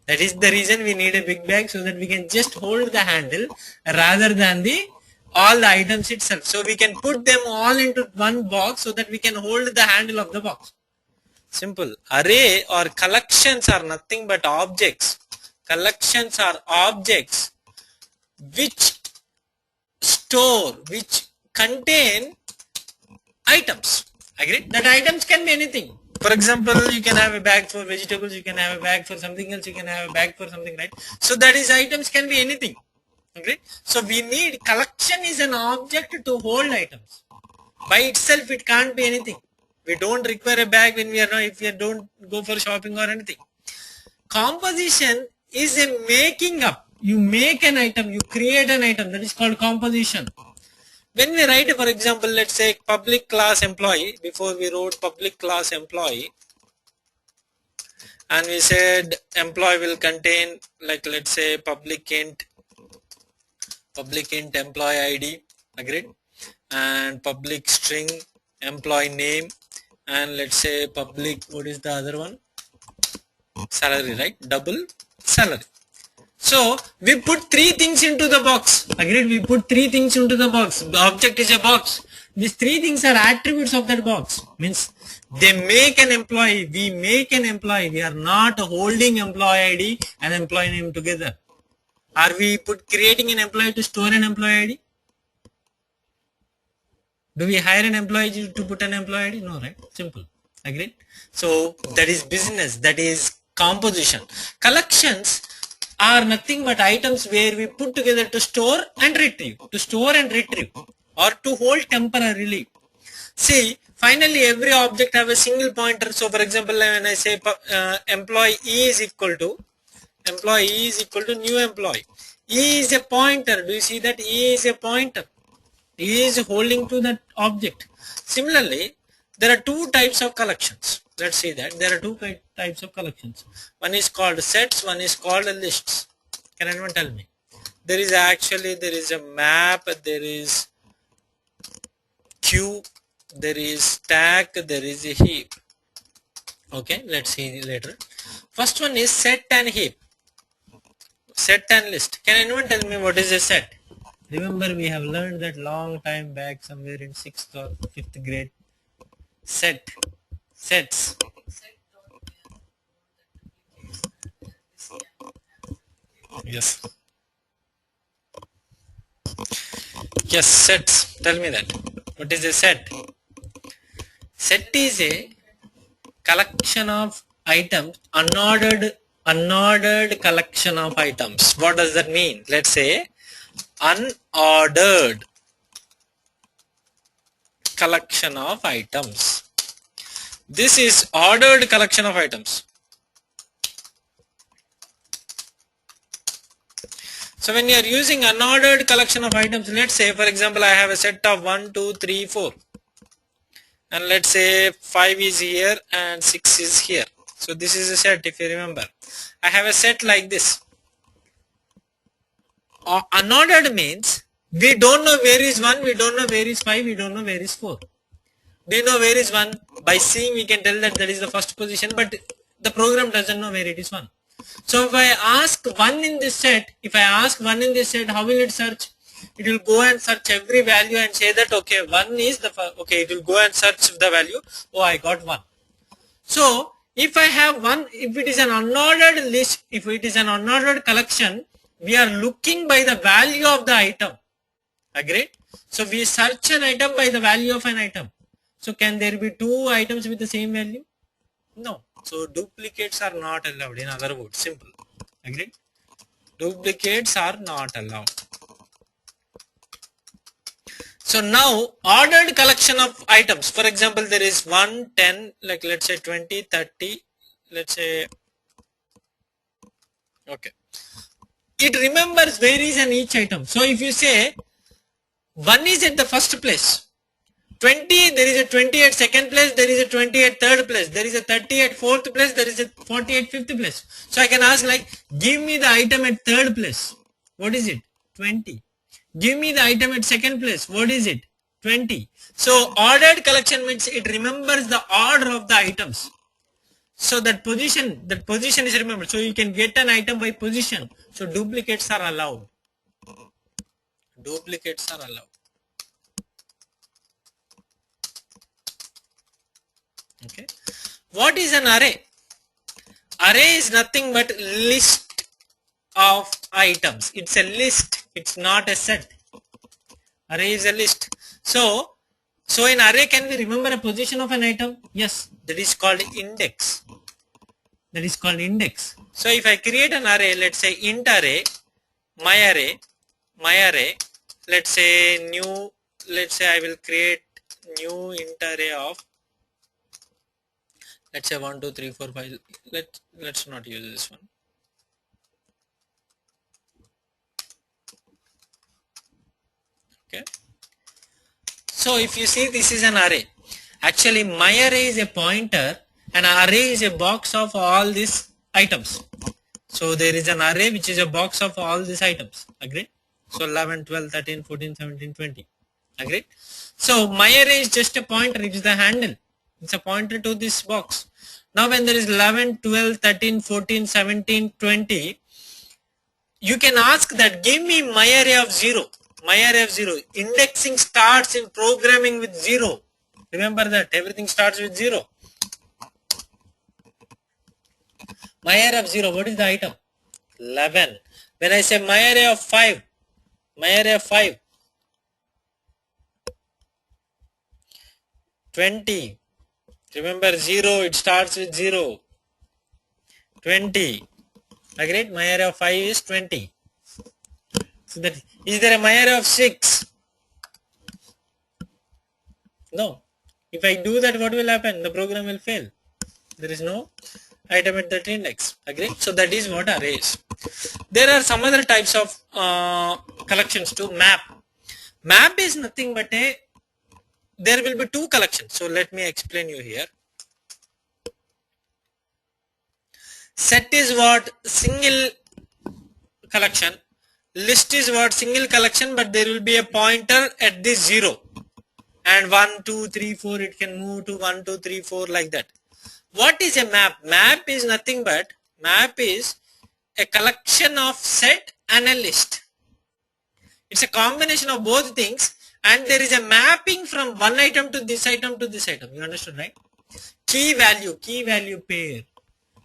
S1: That is the reason we need a big bag so that we can just hold the handle rather than all the items itself. So we can put them all into one box so that we can hold the handle of the box. Simple. Array or collections are nothing but objects. Collections are objects which contain items. Agreed? That items can be anything. For example, you can have a bag for vegetables, you can have a bag for something else, you can have a bag for something, right? So that is items can be anything. Agreed? So we need collection is an object to hold items. By itself it can't be anything. We don't require a bag when if we don't go for shopping or anything. Composition is a making up. You make an item, you create an item, that is called composition. When we write, for example, let's say public class employee, before we wrote public class employee, and we said employee will contain, like let's say public int employee ID, agreed, and public string employee name, and let's say public, what is the other one, salary, right, double salary. So we put three things into the box. Agreed? We put three things into the box. The object is a box. These three things are attributes of that box. Means they make an employee. We make an employee. We are not holding employee ID and employee name together. Are we creating an employee to store an employee ID? Do we hire an employee to put an employee ID? No, right? Simple. Agreed? So that is business. That is composition. Collections are nothing but items where we put together to store and retrieve, or to hold temporarily. See, finally every object have a single pointer. So for example, when I say employee is equal to new employee, E is a pointer. Do you see that? E is a pointer. E is holding to that object. Similarly, there are two types of collections. Let's see that there are two types of collections. One is called sets, one is called lists. Can anyone tell me? There is a map, there is queue, there is stack, there is a heap. Okay, let's see later. First one is set and heap. Set and list. Can anyone tell me what is a set? Remember, we have learned that long time back, somewhere in 6th or 5th grade. Sets. Yes. Yes, sets. Tell me that. What is a set? Set is a collection of items, unordered collection of items. What does that mean? Let's say unordered collection of items. This is ordered collection of items. So when you are using unordered collection of items, let's say for example I have a set of 1, 2, 3, 4, and let's say 5 is here and 6 is here. So this is a set. If you remember, I have a set like this. Unordered means we don't know where is 1, we don't know where is 5, we don't know where is 4. Do you know where is 1? By seeing we can tell that is the first position, but the program doesn't know where it is 1. So if I ask 1 in this set, how will it search? It will go and search every value and say that okay, 1 is the first. Okay, it will go and search the value. Oh, I got 1. So if I have 1, if it is an unordered list, if it is an unordered collection, we are looking by the value of the item. Agreed? So we search an item by the value of an item. So can there be 2 items with the same value? No. So duplicates are not allowed. In other words, simple. Agreed? Duplicates are not allowed. So now ordered collection of items. For example, there is 1, 10, like let's say 20, 30, let's say. Okay. It remembers where is an each item. So if you say 1 is at the first place, 20, there is a 20 at second place, there is a 20 at third place, there is a 30 at fourth place, there is a 40 at fifth place. So I can ask like, give me the item at third place. What is it? 20. Give me the item at second place. What is it? 20. So ordered collection means it remembers the order of the items. So that position is remembered. So you can get an item by position. So duplicates are allowed. Duplicates are allowed. Okay. What is an array? Array is nothing but list of items. It's a list. It's not a set. Array is a list. So in array, can we remember a position of an item? Yes. That is called index. That is called index. So if I create an array, let's say int array, my array, let's say new, let's say I will create new int array of, let's say 1, 2, 3, 4, 5. Let's not use this one. Okay. So if you see, this is an array. Actually, my array is a pointer. An array is a box of all these items. So there is an array which is a box of all these items. Agreed? So 11, 12, 13, 14, 17, 20. Agreed? So my array is just a pointer. It is the handle. It's a pointer to this box. Now when there is 11, 12, 13, 14, 17, 20, you can ask that give me my array of 0. My array of 0. Indexing starts in programming with 0. Remember that everything starts with 0. My array of 0, what is the item? 11. When I say my array of 5, 20. Remember 0, it starts with 0. 20. Agreed? My array of 5 is 20. So that, is there a my array of 6? No. If I do that, what will happen? The program will fail. There is no item at that index. Agreed? So that is what array is. There are some other types of collections too. Map. Map is nothing but there will be 2 collections. So let me explain you here. Set is what? Single collection. List is what? Single collection, but there will be a pointer at this 0. And 1, 2, 3, 4, it can move to 1, 2, 3, 4 like that. What is a map? Map is nothing but, map is a collection of set and a list. It's a combination of both things, and there is a mapping from one item to this item to this item. You understood, right? Key value pair.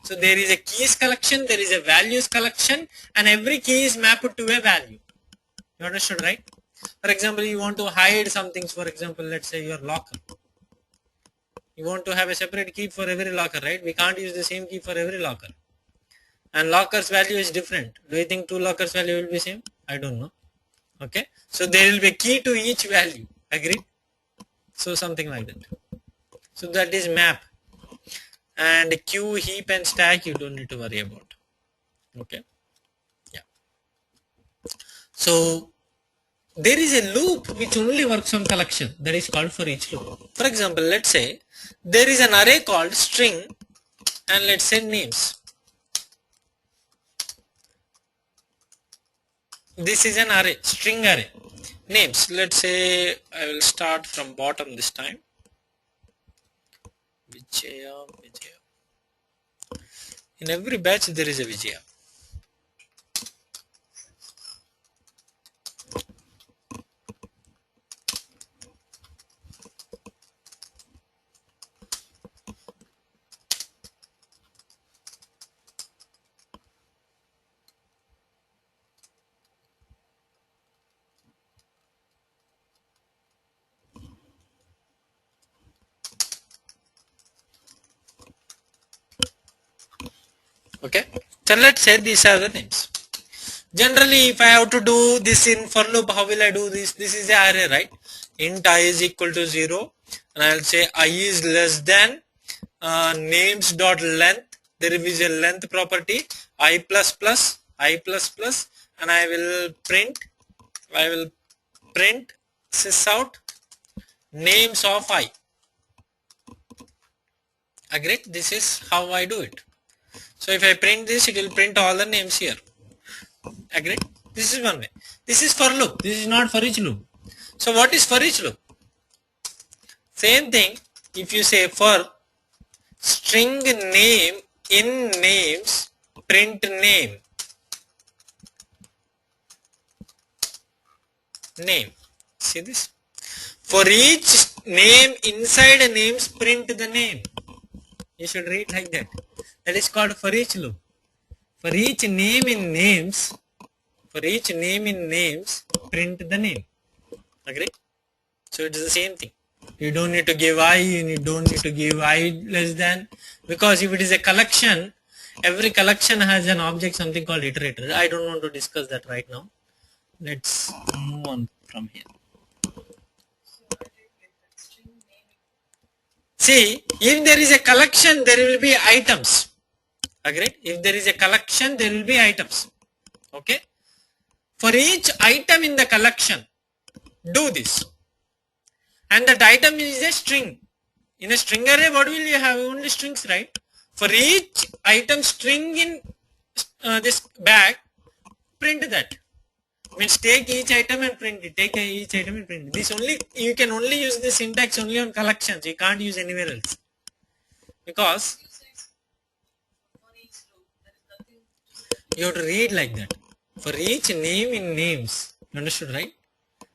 S1: So there is a keys collection, there is a values collection, and every key is mapped to a value. You understood, right? For example, you want to hide some things. For example, let's say your locker. You want to have a separate key for every locker, right? We can't use the same key for every locker. And locker's value is different. Do you think 2 lockers value will be same? I don't know. Okay, so there will be a key to each value. Agreed? So something like that. So that is map. And queue, heap and stack you don't need to worry about. Okay, yeah. So there is a loop which only works on collection, that is called for each loop. For example, let's say there is an array called string and let's say names. This is an array, string array. Names, let's say I will start from bottom this time. Vijaya, Vijaya. In every batch there is a Vijaya. Okay, so let's say these are the names. Generally, if I have to do this in for loop, how will I do this? This is the array, right? Int I is equal to 0, and I'll say I is less than names dot length. There is a length property I plus plus, and I will print sys out names of I. Agreed? This is how I do it. So if I print this, it will print all the names here. Agreed? This is one way. This is for loop. This is not for each loop. So what is for each loop? Same thing. If you say for string name in names, print name. Name. See this? For each name inside a names, print the name. You should read like that. That is called for each loop. For each name in names, print the name. Agree? So it is the same thing. You don't need to give I, you don't need to give I less than, because if it is a collection, every collection has an object, something called iterator. I don't want to discuss that right now. Let's move on from here. See, if there is a collection, there will be items. Agreed? If there is a collection, there will be items. Okay? For each item in the collection, do this. And that item is a string. In a string array, what will you have? Only strings, right? For each item string in this bag, print that. Means take each item and print it. Take each item and print it. This only, you can only use the syntax only on collections. You can't use anywhere else. Because you have to read like that. For each name in names. You understood, right?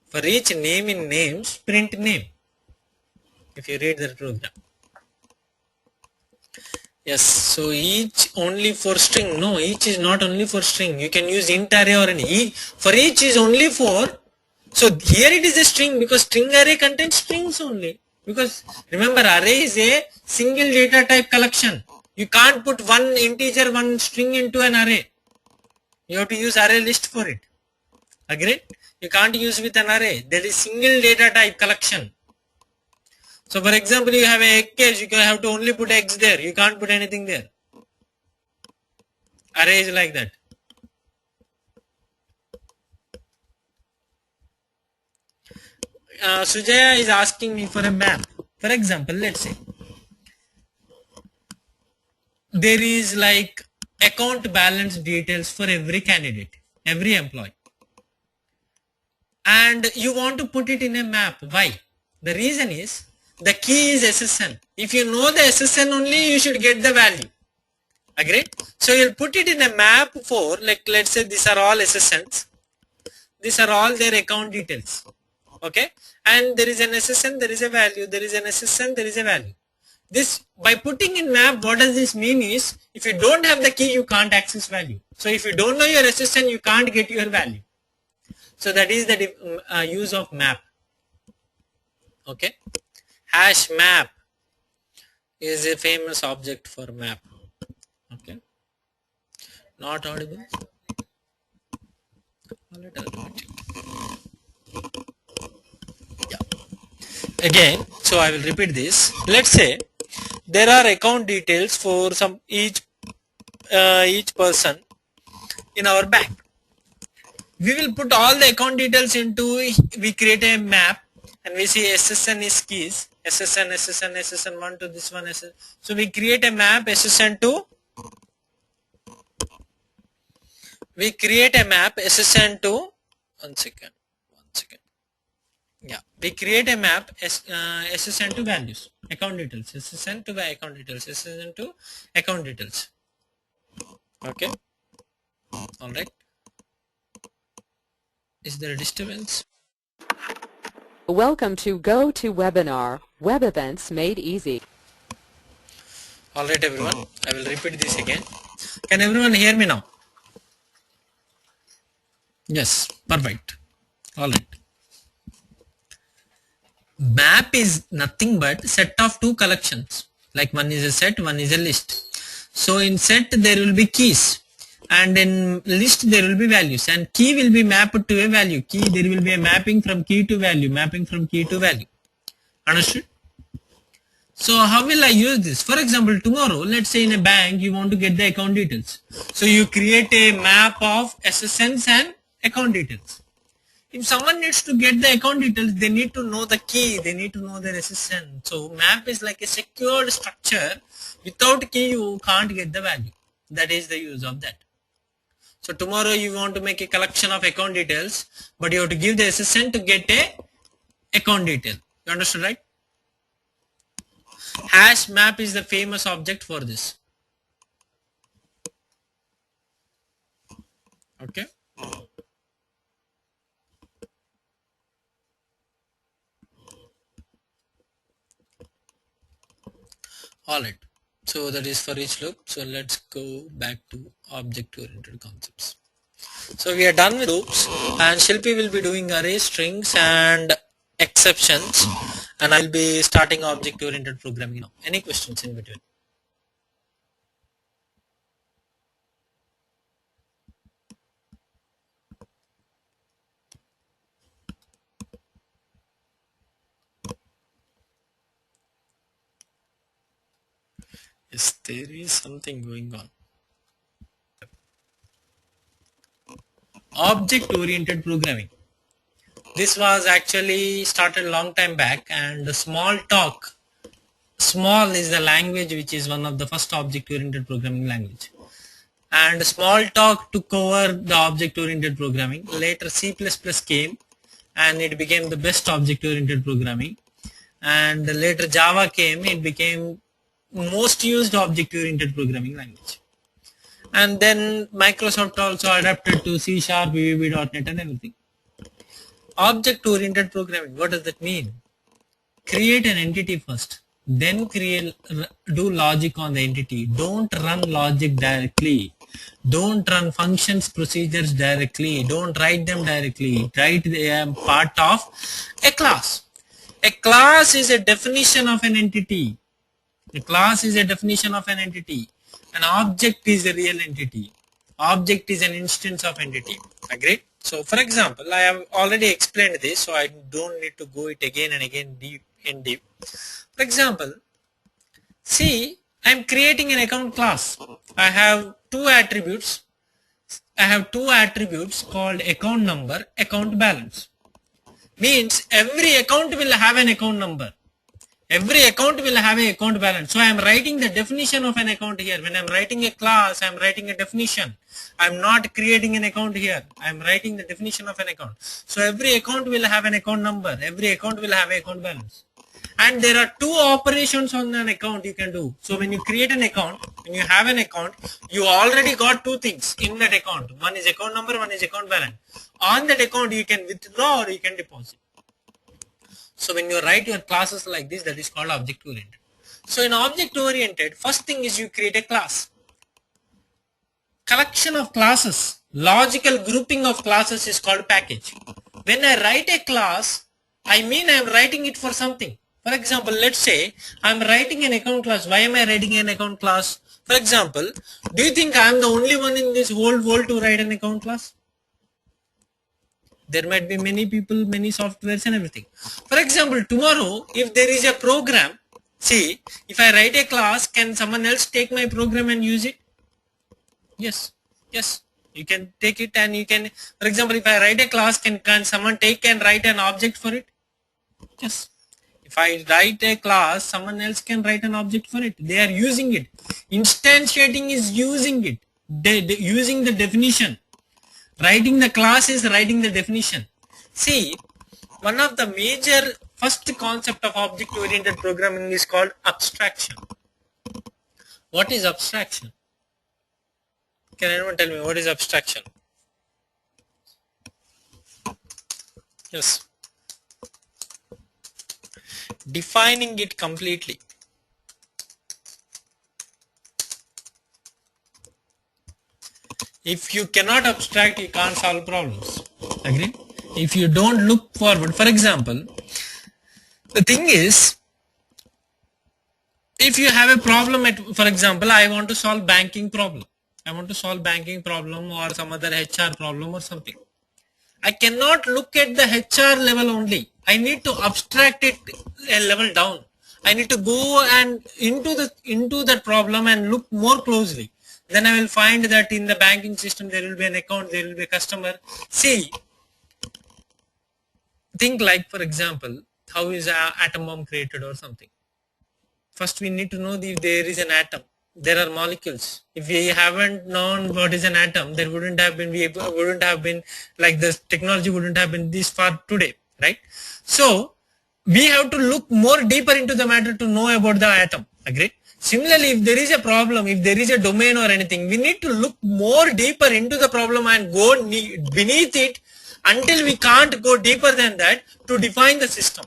S1: For each name in names, print name. If you read the program. Yes, so each only for string. No, each is not only for string. You can use int array or any. For each is only for. So here it is a string because string array contains strings only. Because remember, array is a single data type collection. You can't put one integer, one string into an array. You have to use array list for it. Agreed? You can't use with an array. That is single data type collection. So for example, you have a egg cage, you can have to only put eggs there. You can't put anything there. Array is like that. Sujaya is asking me for a map. For example, let's say there is like account balance details for every candidate, every employee. And you want to put it in a map. Why? The reason is the key is SSN. If you know the SSN only, you should get the value. Agreed? So you'll put it in a map for, like, let's say these are all SSNs. These are all their account details. Okay? And there is an SSN, there is a value. There is an SSN, there is a value. This, by putting in map, what does this mean is, if you don't have the key, you can't access value. So if you don't know your SSN, you can't get your value. So that is the use of map. Okay? Hash map is a famous object for map. Okay? Not audible? I'll let again, so I will repeat this. Let's say there are account details for some each person in our bank. We will put all the account details into, we create a map and we see SSN is keys, SSN1 to this one, SSN. So we create a map SSN to, one second, yeah, we create a map SSN to values, account details, SSN to account details, SSN to account details. Okay, all right. Is there a disturbance?
S2: Welcome to GoToWebinar, web events made easy.
S1: Alright everyone, I will repeat this again. Can everyone hear me now? Yes, perfect. Alright. Map is nothing but set of two collections. Like one is a set, one is a list. So in set there will be keys, and in list there will be values, and key will be mapped to a value. Key, there will be a mapping from key to value, Understood? So how will I use this? For example, tomorrow, let's say in a bank you want to get the account details. So you create a map of SSNs and account details. If someone needs to get the account details, they need to know the key, they need to know their SSN. So map is like a secured structure. Without key you can't get the value. That is the use of that. So tomorrow you want to make a collection of account details, but you have to give the SSN to get a account detail. You understand, right? Hash map is the famous object for this. Okay. Alright. So that is for each loop. So let's go back to object-oriented concepts. So we are done with loops, and Shilpi will be doing array, strings and exceptions, and I will be starting object-oriented programming now. Any questions in between? Yes, there is something going on. Object-oriented programming. This was actually started a long time back, and Smalltalk. Small is the language which is one of the first object-oriented programming language. And Smalltalk took over the object-oriented programming. Later C++ came and it became the best object-oriented programming. And later Java came, it became most used object-oriented programming language. And then Microsoft also adapted to C#, VB.NET and everything. Object-oriented programming, what does that mean? Create an entity first, then do logic on the entity. Don't run logic directly. Don't run functions, procedures directly. Don't write them directly. Write them part of a class. A class is a definition of an entity. A class is a definition of an entity. An object is a real entity. Object is an instance of entity. Agreed? So for example, I have already explained this, so I don't need to go it again and again deep. For example, see, I am creating an account class. I have two attributes. Called account number, account balance. Means every account will have an account number. Every account will have an account balance. So I am writing the definition of an account here. When I am writing a class, I am writing a definition. I am not creating an account here. I am writing the definition of an account. So every account will have an account number. Every account will have an account balance. And there are two operations on an account you can do. So when you create an account, when you have an account, you already got two things in that account. One is account number, one is account balance. On that account you can withdraw or you can deposit. So when you write your classes like this, that is called object-oriented. So in object-oriented, first thing is you create a class. Collection of classes, logical grouping of classes is called package. When I write a class, I mean I am writing it for something. For example, let's say I am writing an account class. Why am I writing an account class? For example, do you think I am the only one in this whole world to write an account class? There might be many people, many softwares and everything. For example, tomorrow, if there is a program, see, if I write a class, can someone else take my program and use it? Yes, yes. You can take it and you can, for example, if I write a class, can someone take and write an object for it? Yes. If I write a class, someone else can write an object for it. They are using it. Instantiating is using it. Using the definition. Writing the class is writing the definition. See, one of the major first concept of object-oriented programming is called abstraction. What is abstraction? Can anyone tell me what is abstraction? Yes. Defining it completely. If you cannot abstract, you can't solve problems. Agree? If you don't look forward, for example, the thing is, if you have a problem at, for example, I want to solve banking problem. I want to solve banking problem or some other HR problem or something. I cannot look at the HR level only. I need to abstract it a level down. I need to go and into that problem and look more closely. Then I will find that in the banking system there will be an account, there will be a customer. See, think like, for example, how is an atom bomb created or something. First we need to know if there is an atom. There are molecules. If we haven't known what is an atom, there wouldn't have been, we wouldn't have been, like, this technology wouldn't have been this far today, right? So we have to look more deeper into the matter to know about the atom. Agree? Similarly, if there is a problem, if there is a domain or anything, we need to look more deeper into the problem and go beneath it until we can't go deeper than that to define the system.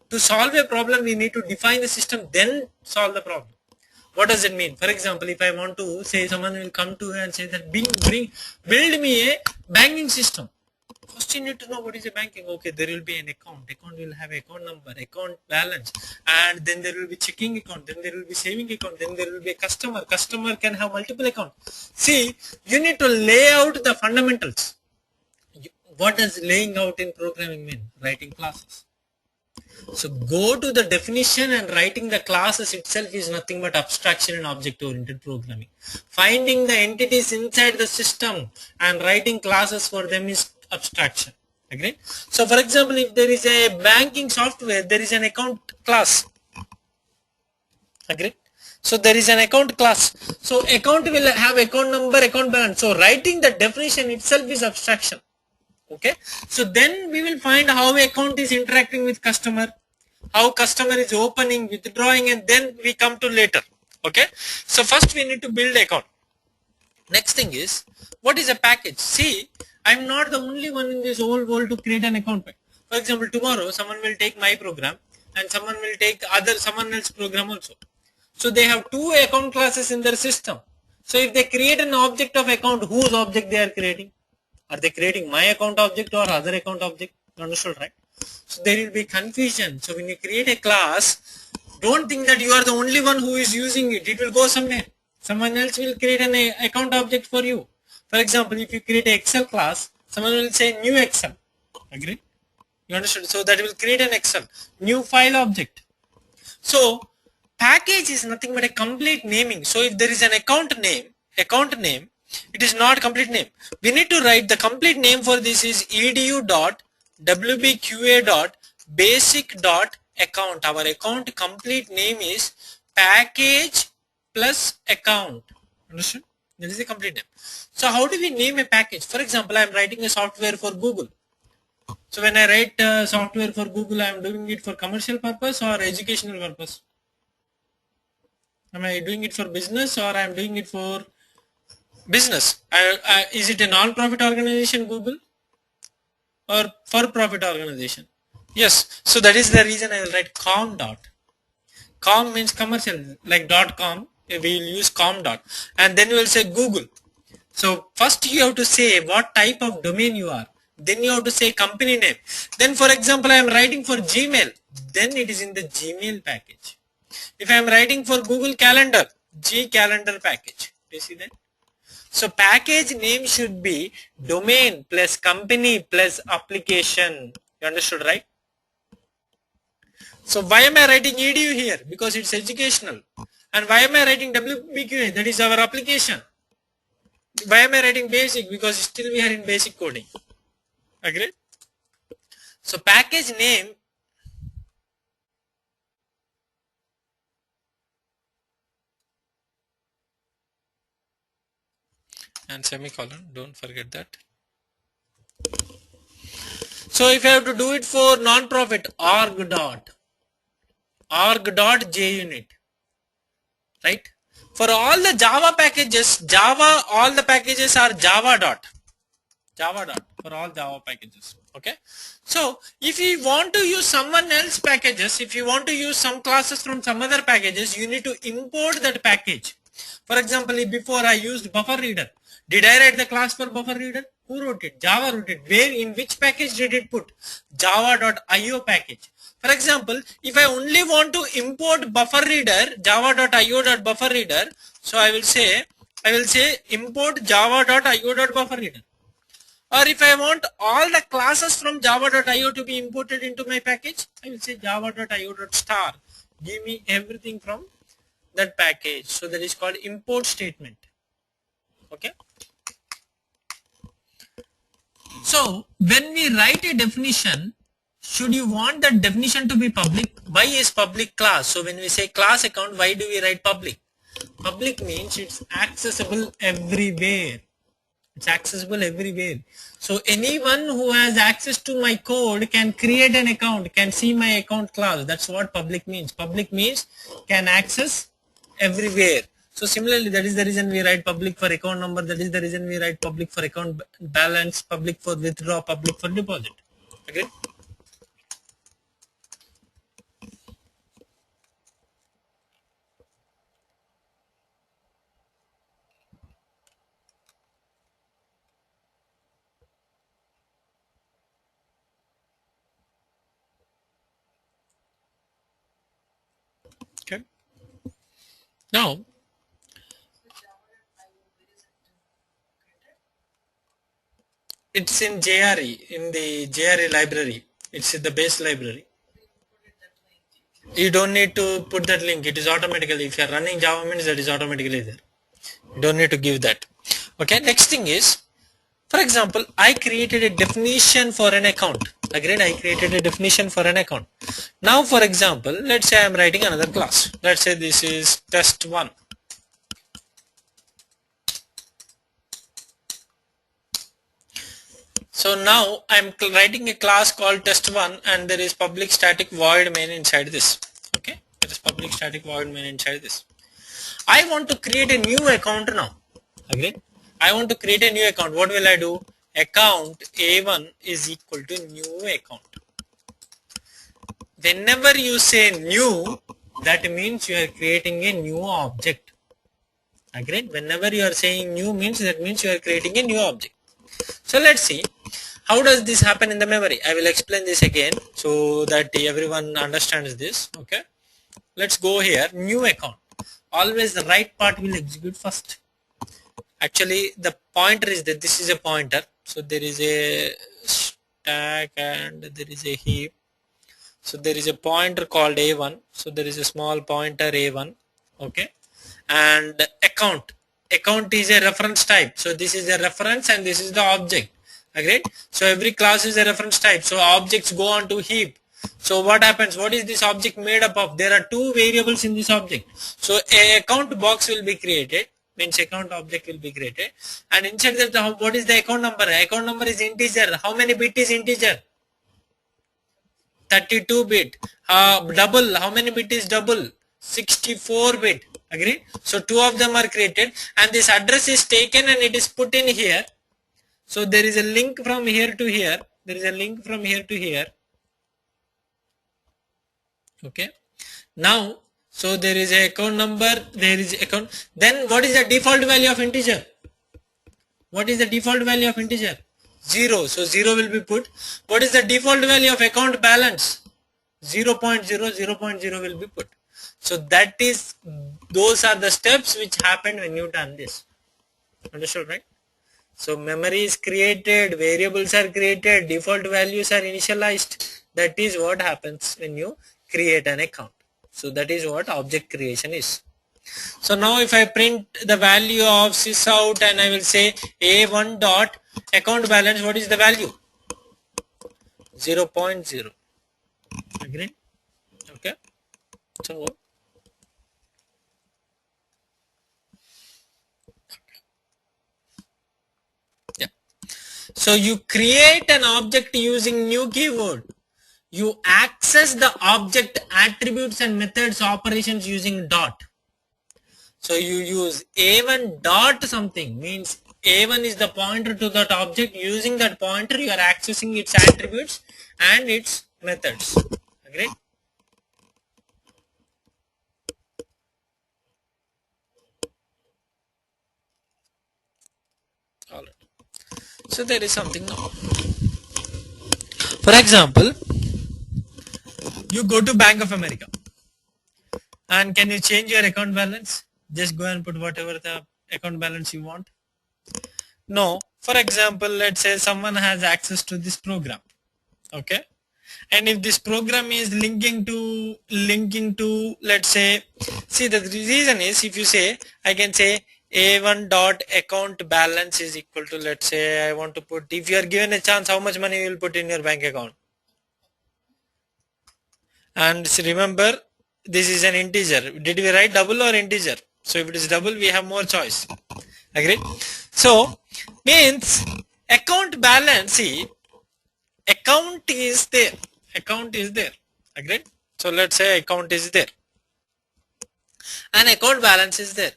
S1: To solve a problem, we need to define the system, then solve the problem. What does it mean? For example, if I want to say, someone will come to and say that build me a banking system. First you need to know what is a banking. Okay, there will be an account. Account will have account number, account balance, and then there will be checking account, then there will be saving account, then there will be a customer. Customer can have multiple accounts. See, you need to lay out the fundamentals. What does laying out in programming mean? Writing classes. So go to the definition, and writing the classes itself is nothing but abstraction and object-oriented programming. Finding the entities inside the system and writing classes for them is abstraction. Agree? So for example, if there is a banking software, there is an account class. Agree? So there is an account class. So account will have account number, account balance. So writing the definition itself is abstraction. Okay, so then we will find how account is interacting with customer, how customer is opening, withdrawing, and then we come to later. Okay, so first we need to build account. Next thing is, what is a package? See, I'm not the only one in this whole world to create an account. For example, tomorrow someone will take my program and someone will take someone else's program also. So they have two account classes in their system. So if they create an object of account, whose object they are creating? Are they creating my account object or other account object? You understood, right? So there will be confusion. So when you create a class, don't think that you are the only one who is using it. It will go somewhere. Someone else will create an account object for you. For example, if you create an Excel class, someone will say new Excel. Agree? You understood? So that will create an Excel, new file object. So package is nothing but a complete naming. So if there is an account name, it is not complete name. We need to write the complete name for this is edu.wbqa.basic.account. Our account complete name is package plus account. Understood? That is the complete name. So how do we name a package? For example, I am writing a software for Google. So when I write software for Google, I am doing it for commercial purpose or educational purpose? Am I doing it for business or I am doing it for business? Is it a non-profit organization, Google, or for-profit organization? Yes. So that is the reason I will write com dot. Com means commercial, like .com. We will use com dot, and then we will say Google. So first you have to say what type of domain you are. Then you have to say company name. Then for example, I am writing for Gmail. Then it is in the Gmail package. If I am writing for Google Calendar, G Calendar package. Do you see that? So package name should be domain plus company plus application. You understood, right? So why am I writing edu here? Because it's educational. And why am I writing WPQA? That is our application. Why am I writing basic? Because still we are in basic coding. Agreed? So package name and semicolon, don't forget that. So if I have to do it for non-profit, org.junit, right? For all the Java packages, all the packages are Java dot for all Java packages. Okay. So if you want to use someone else packages, if you want to use some classes from some other packages, you need to import that package. For example, before I used buffer reader. Did I write the class for buffer reader? Who wrote it? Java wrote it. Where, in which package did it put? Java.io package. For example, if I only want to import buffer reader, java.io.buffer reader, so I will say import java.io.buffer reader. Or if I want all the classes from java.io to be imported into my package, I will say java.io.star. Give me everything from that package. So that is called import statement. Okay. So when we write a definition, should you want that definition to be public? Why is public class? So when we say class account, why do we write public? Public means it's accessible everywhere. It's accessible everywhere. So anyone who has access to my code can create an account, can see my account class. That's what public means. Public means can access everywhere. So similarly, that is the reason we write public for account number. That is the reason we write public for account balance, public for withdraw, public for deposit. Okay. Okay. Now, it's in JRE, in the JRE library. It's in the base library. You don't need to put that link. It is automatically, if you are running Java means that is automatically there. You don't need to give that. Okay. Next thing is, for example, I created a definition for an account. Agreed. I created a definition for an account. Now, for example, let's say I am writing another class. Let's say this is test1. So now I'm writing a class called test1 and there is public static void main inside this. Okay. There is public static void main inside this. I want to create a new account now. Agreed. I want to create a new account. What will I do? Account A1 is equal to new account. Whenever you say new, that means you are creating a new object. Agreed. Whenever you are saying new means that means you are creating a new object. So let's see how does this happen in the memory. I will explain this again so that everyone understands this. Okay. Let's go here. New account. Always the right part will execute first. Actually, the pointer is that this is a pointer. So there is a stack and there is a heap. So there is a pointer called A1. So there is a small pointer A1. Okay. And account. Account is a reference type. So this is a reference and this is the object. Agreed? So every class is a reference type. So objects go on to heap. So what happens? What is this object made up of? There are two variables in this object. So a account box will be created. Means account object will be created. And inside that, what is the account number? Account number is integer. How many bit is integer? 32 bit. Double. How many bit is double? 64 bit. Agreed? So two of them are created and this address is taken and it is put in here. So there is a link from here to here. There is a link from here to here. Okay. Now, so there is a account number, there is account. Then what is the default value of integer? What is the default value of integer? 0. So 0 will be put. What is the default value of account balance? 0 0.0 will be put. So that is, those are the steps which happen when you done this. Understood, right? So memory is created, variables are created, default values are initialized. That is what happens when you create an account. So that is what object creation is. So now if I print the value of sys out and I will say a1 dot account balance, what is the value? 0.0. Agreed? Okay. So yeah. So you create an object using new keyword. You access the object attributes and methods operations using dot. So you use a1 dot something, means a1 is the pointer to that object. Using that pointer you are accessing its attributes and its methods. Agreed? Alright. So there is something now. For example, you go to Bank of America and can you change your account balance? Just go and put whatever the account balance you want. No. For example, let's say someone has access to this program. Okay. And if this program is linking to let's say, see the reason is, if you say, I can say a1 dot account balance is equal to, let's say I want to put, if you are given a chance, how much money you will put in your bank account? And remember, this is an integer. Did we write double or integer? So if it is double, we have more choice. Agreed? So means account balance, see, account is there. Account is there. Agreed? So let's say account is there. And account balance is there.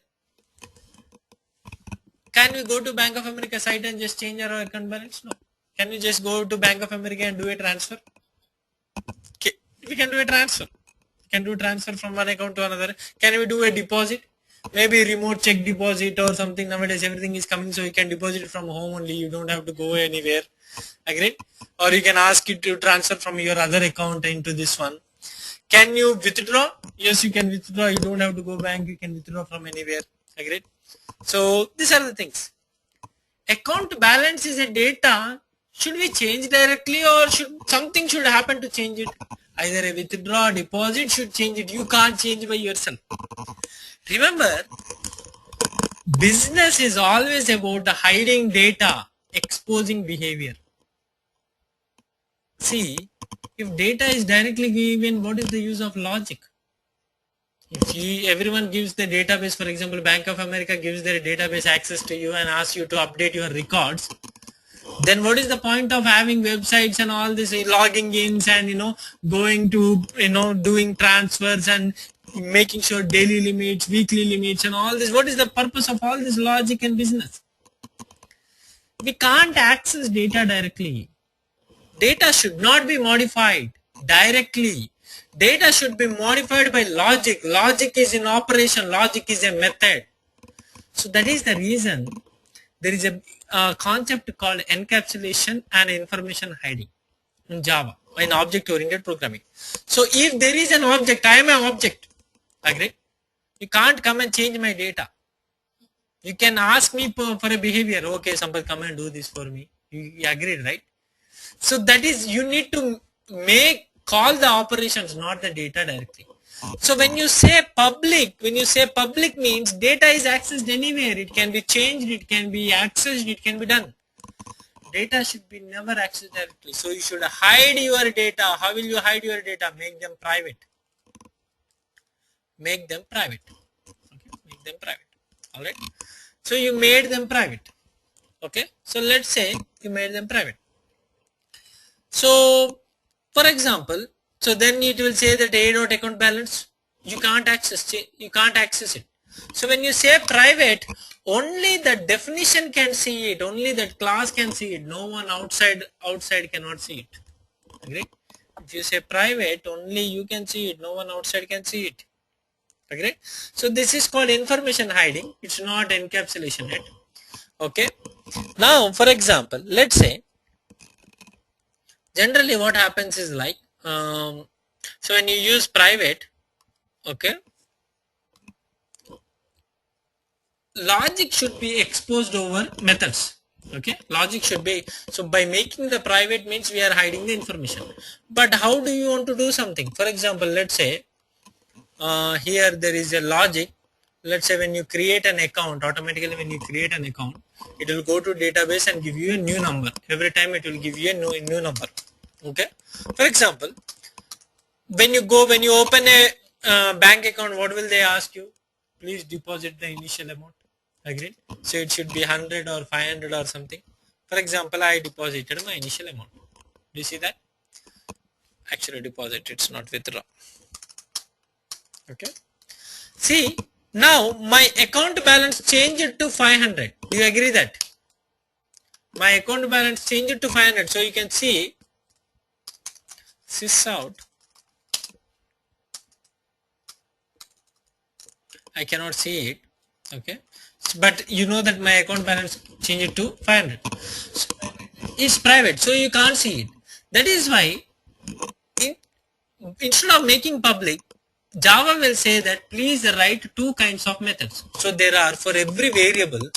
S1: Can we go to Bank of America site and just change our account balance? No. Can we just go to Bank of America and do a transfer? Okay. We can do a transfer. We can do transfer from one account to another. Can we do a deposit? Maybe remote check deposit or something. Nowadays everything is coming, so you can deposit it from home only. You don't have to go anywhere. Agreed? Or you can ask it to transfer from your other account into this one. Can you withdraw? Yes, you can withdraw. You don't have to go bank. You can withdraw from anywhere. Agreed? So these are the things. Account balance is a data. Should we change directly, or something should happen to change it? Either a withdraw, deposit should change it. You can't change by yourself. Remember, business is always about hiding data, exposing behavior. See, if data is directly given, what is the use of logic? If everyone gives the database, for example, Bank of America gives their database access to you and asks you to update your records, then what is the point of having websites and all this, logging ins and going to doing transfers and making sure daily limits, weekly limits and all this? What is the purpose of all this logic and business? We can't access data directly. Data should not be modified directly. Data should be modified by logic. Logic is in operation. Logic is a method. So that is the reason there is a concept called encapsulation and information hiding in Java, in object-oriented programming. So if there is an object, I am an object. Agree? You can't come and change my data. You can ask me for a behavior. Okay, somebody come and do this for me. You agreed, right? So that is, you need to call the operations, not the data directly. So when you say public means data is accessed anywhere. It can be changed, it can be accessed, it can be done. Data should be never accessed directly. So you should hide your data. How will you hide your data? Make them private. Make them private. Okay, make them private. Alright. So you made them private. Okay. So let's say you made them private. So for example, so then it will say that a dot account balance, you can't access it. So when you say private, only the definition can see it, only that class can see it. No one outside cannot see it. Agreed? If you say private, only you can see it, no one outside can see it. Agreed? So this is called information hiding. It's not encapsulation yet. Okay. Now for example, let's say generally what happens is like, so when you use private, okay, logic should be exposed over methods. Okay, logic should be, so by making the private means we are hiding the information. But how do you want to do something? For example, let's say here there is a logic. Let's say when you create an account, automatically when you create an account, it will go to database and give you a new number. Every time it will give you a new number. Okay, for example, when you open a bank account, what will they ask you? Please deposit the initial amount. Agreed? So it should be 100 or 500 or something. For example, I deposited my initial amount. Do you see that? Actually deposit, it's not withdraw. Okay, see, now my account balance changed to 500. Do you agree that my account balance changed to 500? So you can see sys out, I cannot see it. Okay, but you know that my account balance changed to 500. So it's private, so you can't see it. That is why instead of making public, Java will say that please write two kinds of methods. So there are, for every variable,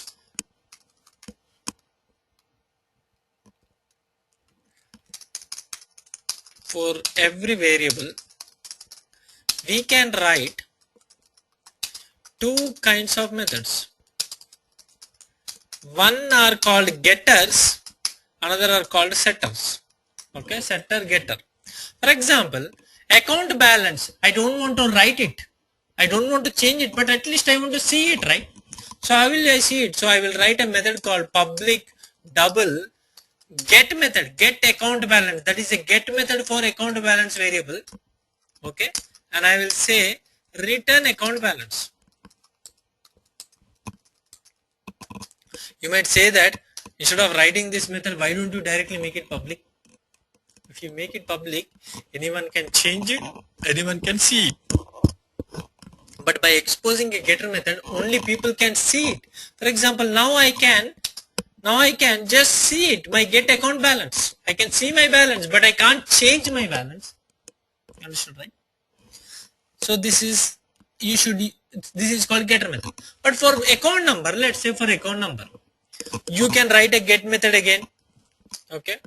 S1: we can write two kinds of methods. One are called getters, another are called setters. Okay, setter, getter. For example, account balance, I don't want to write it, I don't want to change it, but at least I want to see it, right? So how will I see it? So I will write a method called public double get method, get account balance. That is a get method for account balance variable. Okay, and I will say return account balance. You might say that instead of writing this method, why don't you directly make it public? If you make it public, anyone can change it, anyone can see it. But by exposing a getter method, only people can see it. For example, now I can just see it, my get account balance. I can see my balance, but I can't change my balance. Understood, right? So this is called getter method. But for account number, let's say for account number, you can write a get method again. Okay.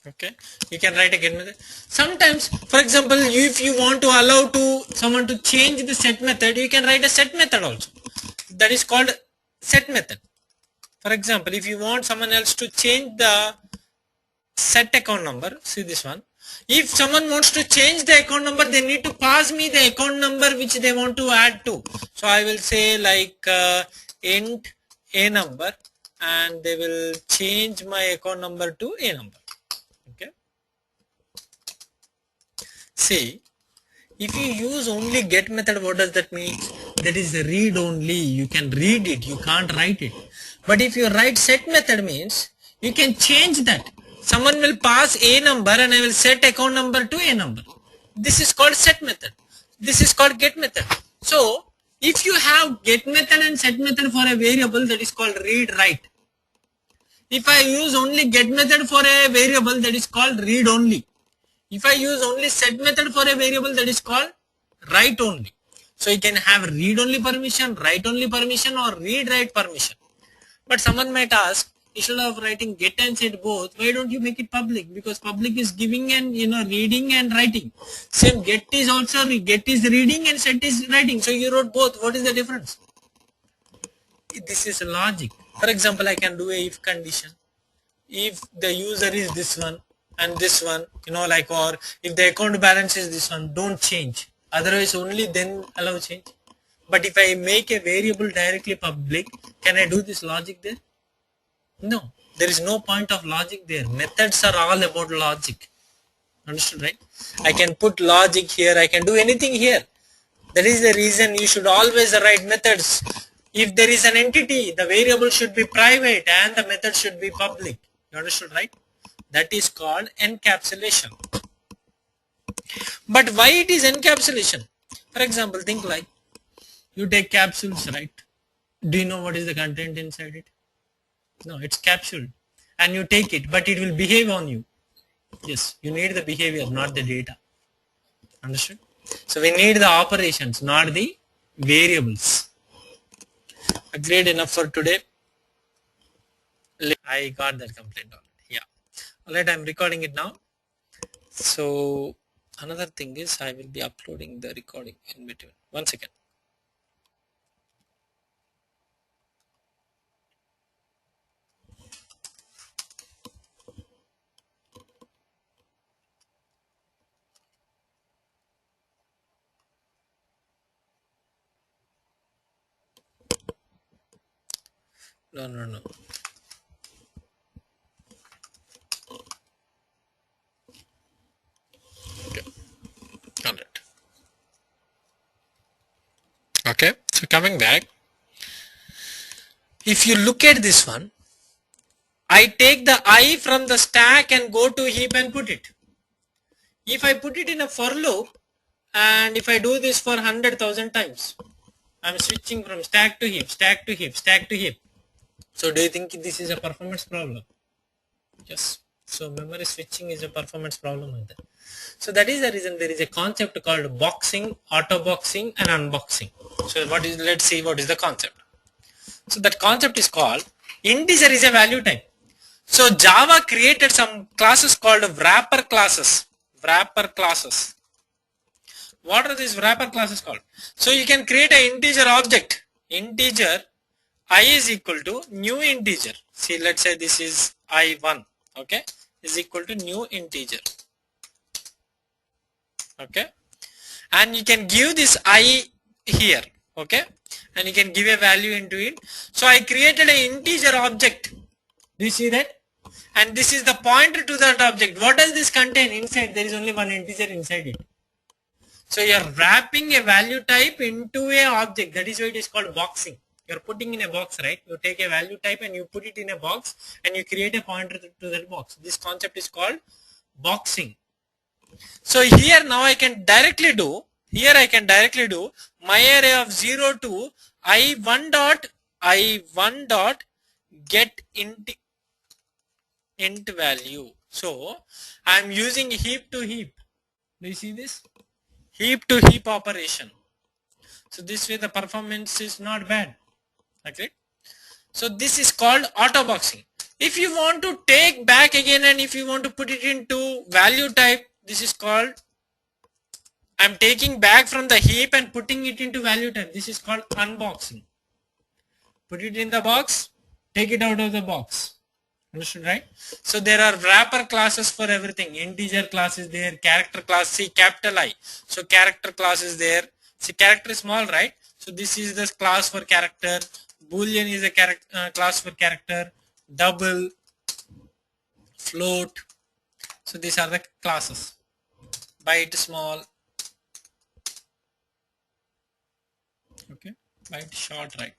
S1: Okay, you can write a get method. Sometimes, for example, if you want to allow someone to change the set method, you can write a set method also. That is called set method. For example, if you want someone else to change the set account number, see this one. If someone wants to change the account number, they need to pass me the account number which they want to add to. So I will say like int a number, and they will change my account number to a number. Okay. See, if you use only get method, what does that mean? That is read only. You can read it, you can't write it. But if you write set method means you can change that. Someone will pass a number and I will set account number to a number. This is called set method. This is called get method. So if you have get method and set method for a variable, that is called read write. If I use only get method for a variable, that is called read only. If I use only set method for a variable, that is called write only. So you can have read only permission, write only permission, or read write permission. But someone might ask, instead of writing get and set both, why don't you make it public? Because public is giving and reading and writing. Same get is reading and set is writing. So you wrote both. What is the difference? This is logic. For example, I can do a if condition. If the user is this one and this one, or if the account balance is this one, don't change. Otherwise, only then allow change. But if I make a variable directly public, can I do this logic there? No, there is no point of logic there. Methods are all about logic. Understood, right? I can put logic here, I can do anything here. That is the reason you should always write methods. If there is an entity, the variable should be private and the method should be public. You understood, right? That is called encapsulation. But why it is encapsulation? For example, think like you take capsules, right? Do you know what is the content inside it? No, it's capsule. and you take it, but it will behave on you. Yes, you need the behavior, not the data. Understood? So we need the operations, not the variables. Agreed enough for today? I got that complaint already. Yeah. Alright, I'm recording it now. So another thing is I will be uploading the recording in between. 1 second. No. Okay. Alright. Okay. So coming back, if you look at this one, I take the I from the stack and go to heap and put it. If I put it in a for loop, and if I do this for 100,000 times, I'm switching from stack to heap, stack to heap, stack to heap. So do you think this is a performance problem? Yes. So memory switching is a performance problem with that. So that is the reason there is a concept called boxing, auto boxing, and unboxing. So let's see what is the concept. So that concept is called integer is a value type. So Java created some classes called wrapper classes. Wrapper classes. What are these wrapper classes called? So you can create an integer object. Integer I is equal to new integer. See, let's say this is I1. Okay, is equal to new integer. Okay, and you can give this I here. Okay, and you can give a value into it. So I created an integer object. Do you see that? And this is the pointer to that object. What does this contain inside? There is only one integer inside it. So you are wrapping a value type into a object. That is why it is called boxing. You are putting in a box, right? You take a value type and you put it in a box and you create a pointer to that box. This concept is called boxing. So here now I can directly do my array of 0 to I1 dot get int value. So I am using heap to heap. Do you see this? Heap to heap operation. So this way the performance is not bad. Okay. So this is called auto boxing. If you want to take back again and if you want to put it into value type, this is called, I'm taking back from the heap and putting it into value type. This is called unboxing. Put it in the box, take it out of the box. Understood, right? So there are wrapper classes for everything. Integer class is there, character class, see capital I. So character class is there. See, character is small, right? So this is the class for character. Boolean is a class for character. Double, float. So these are the classes. Byte, small. Okay, byte, short, right?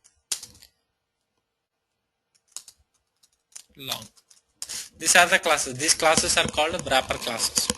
S1: Long. These are the classes. These classes are called wrapper classes.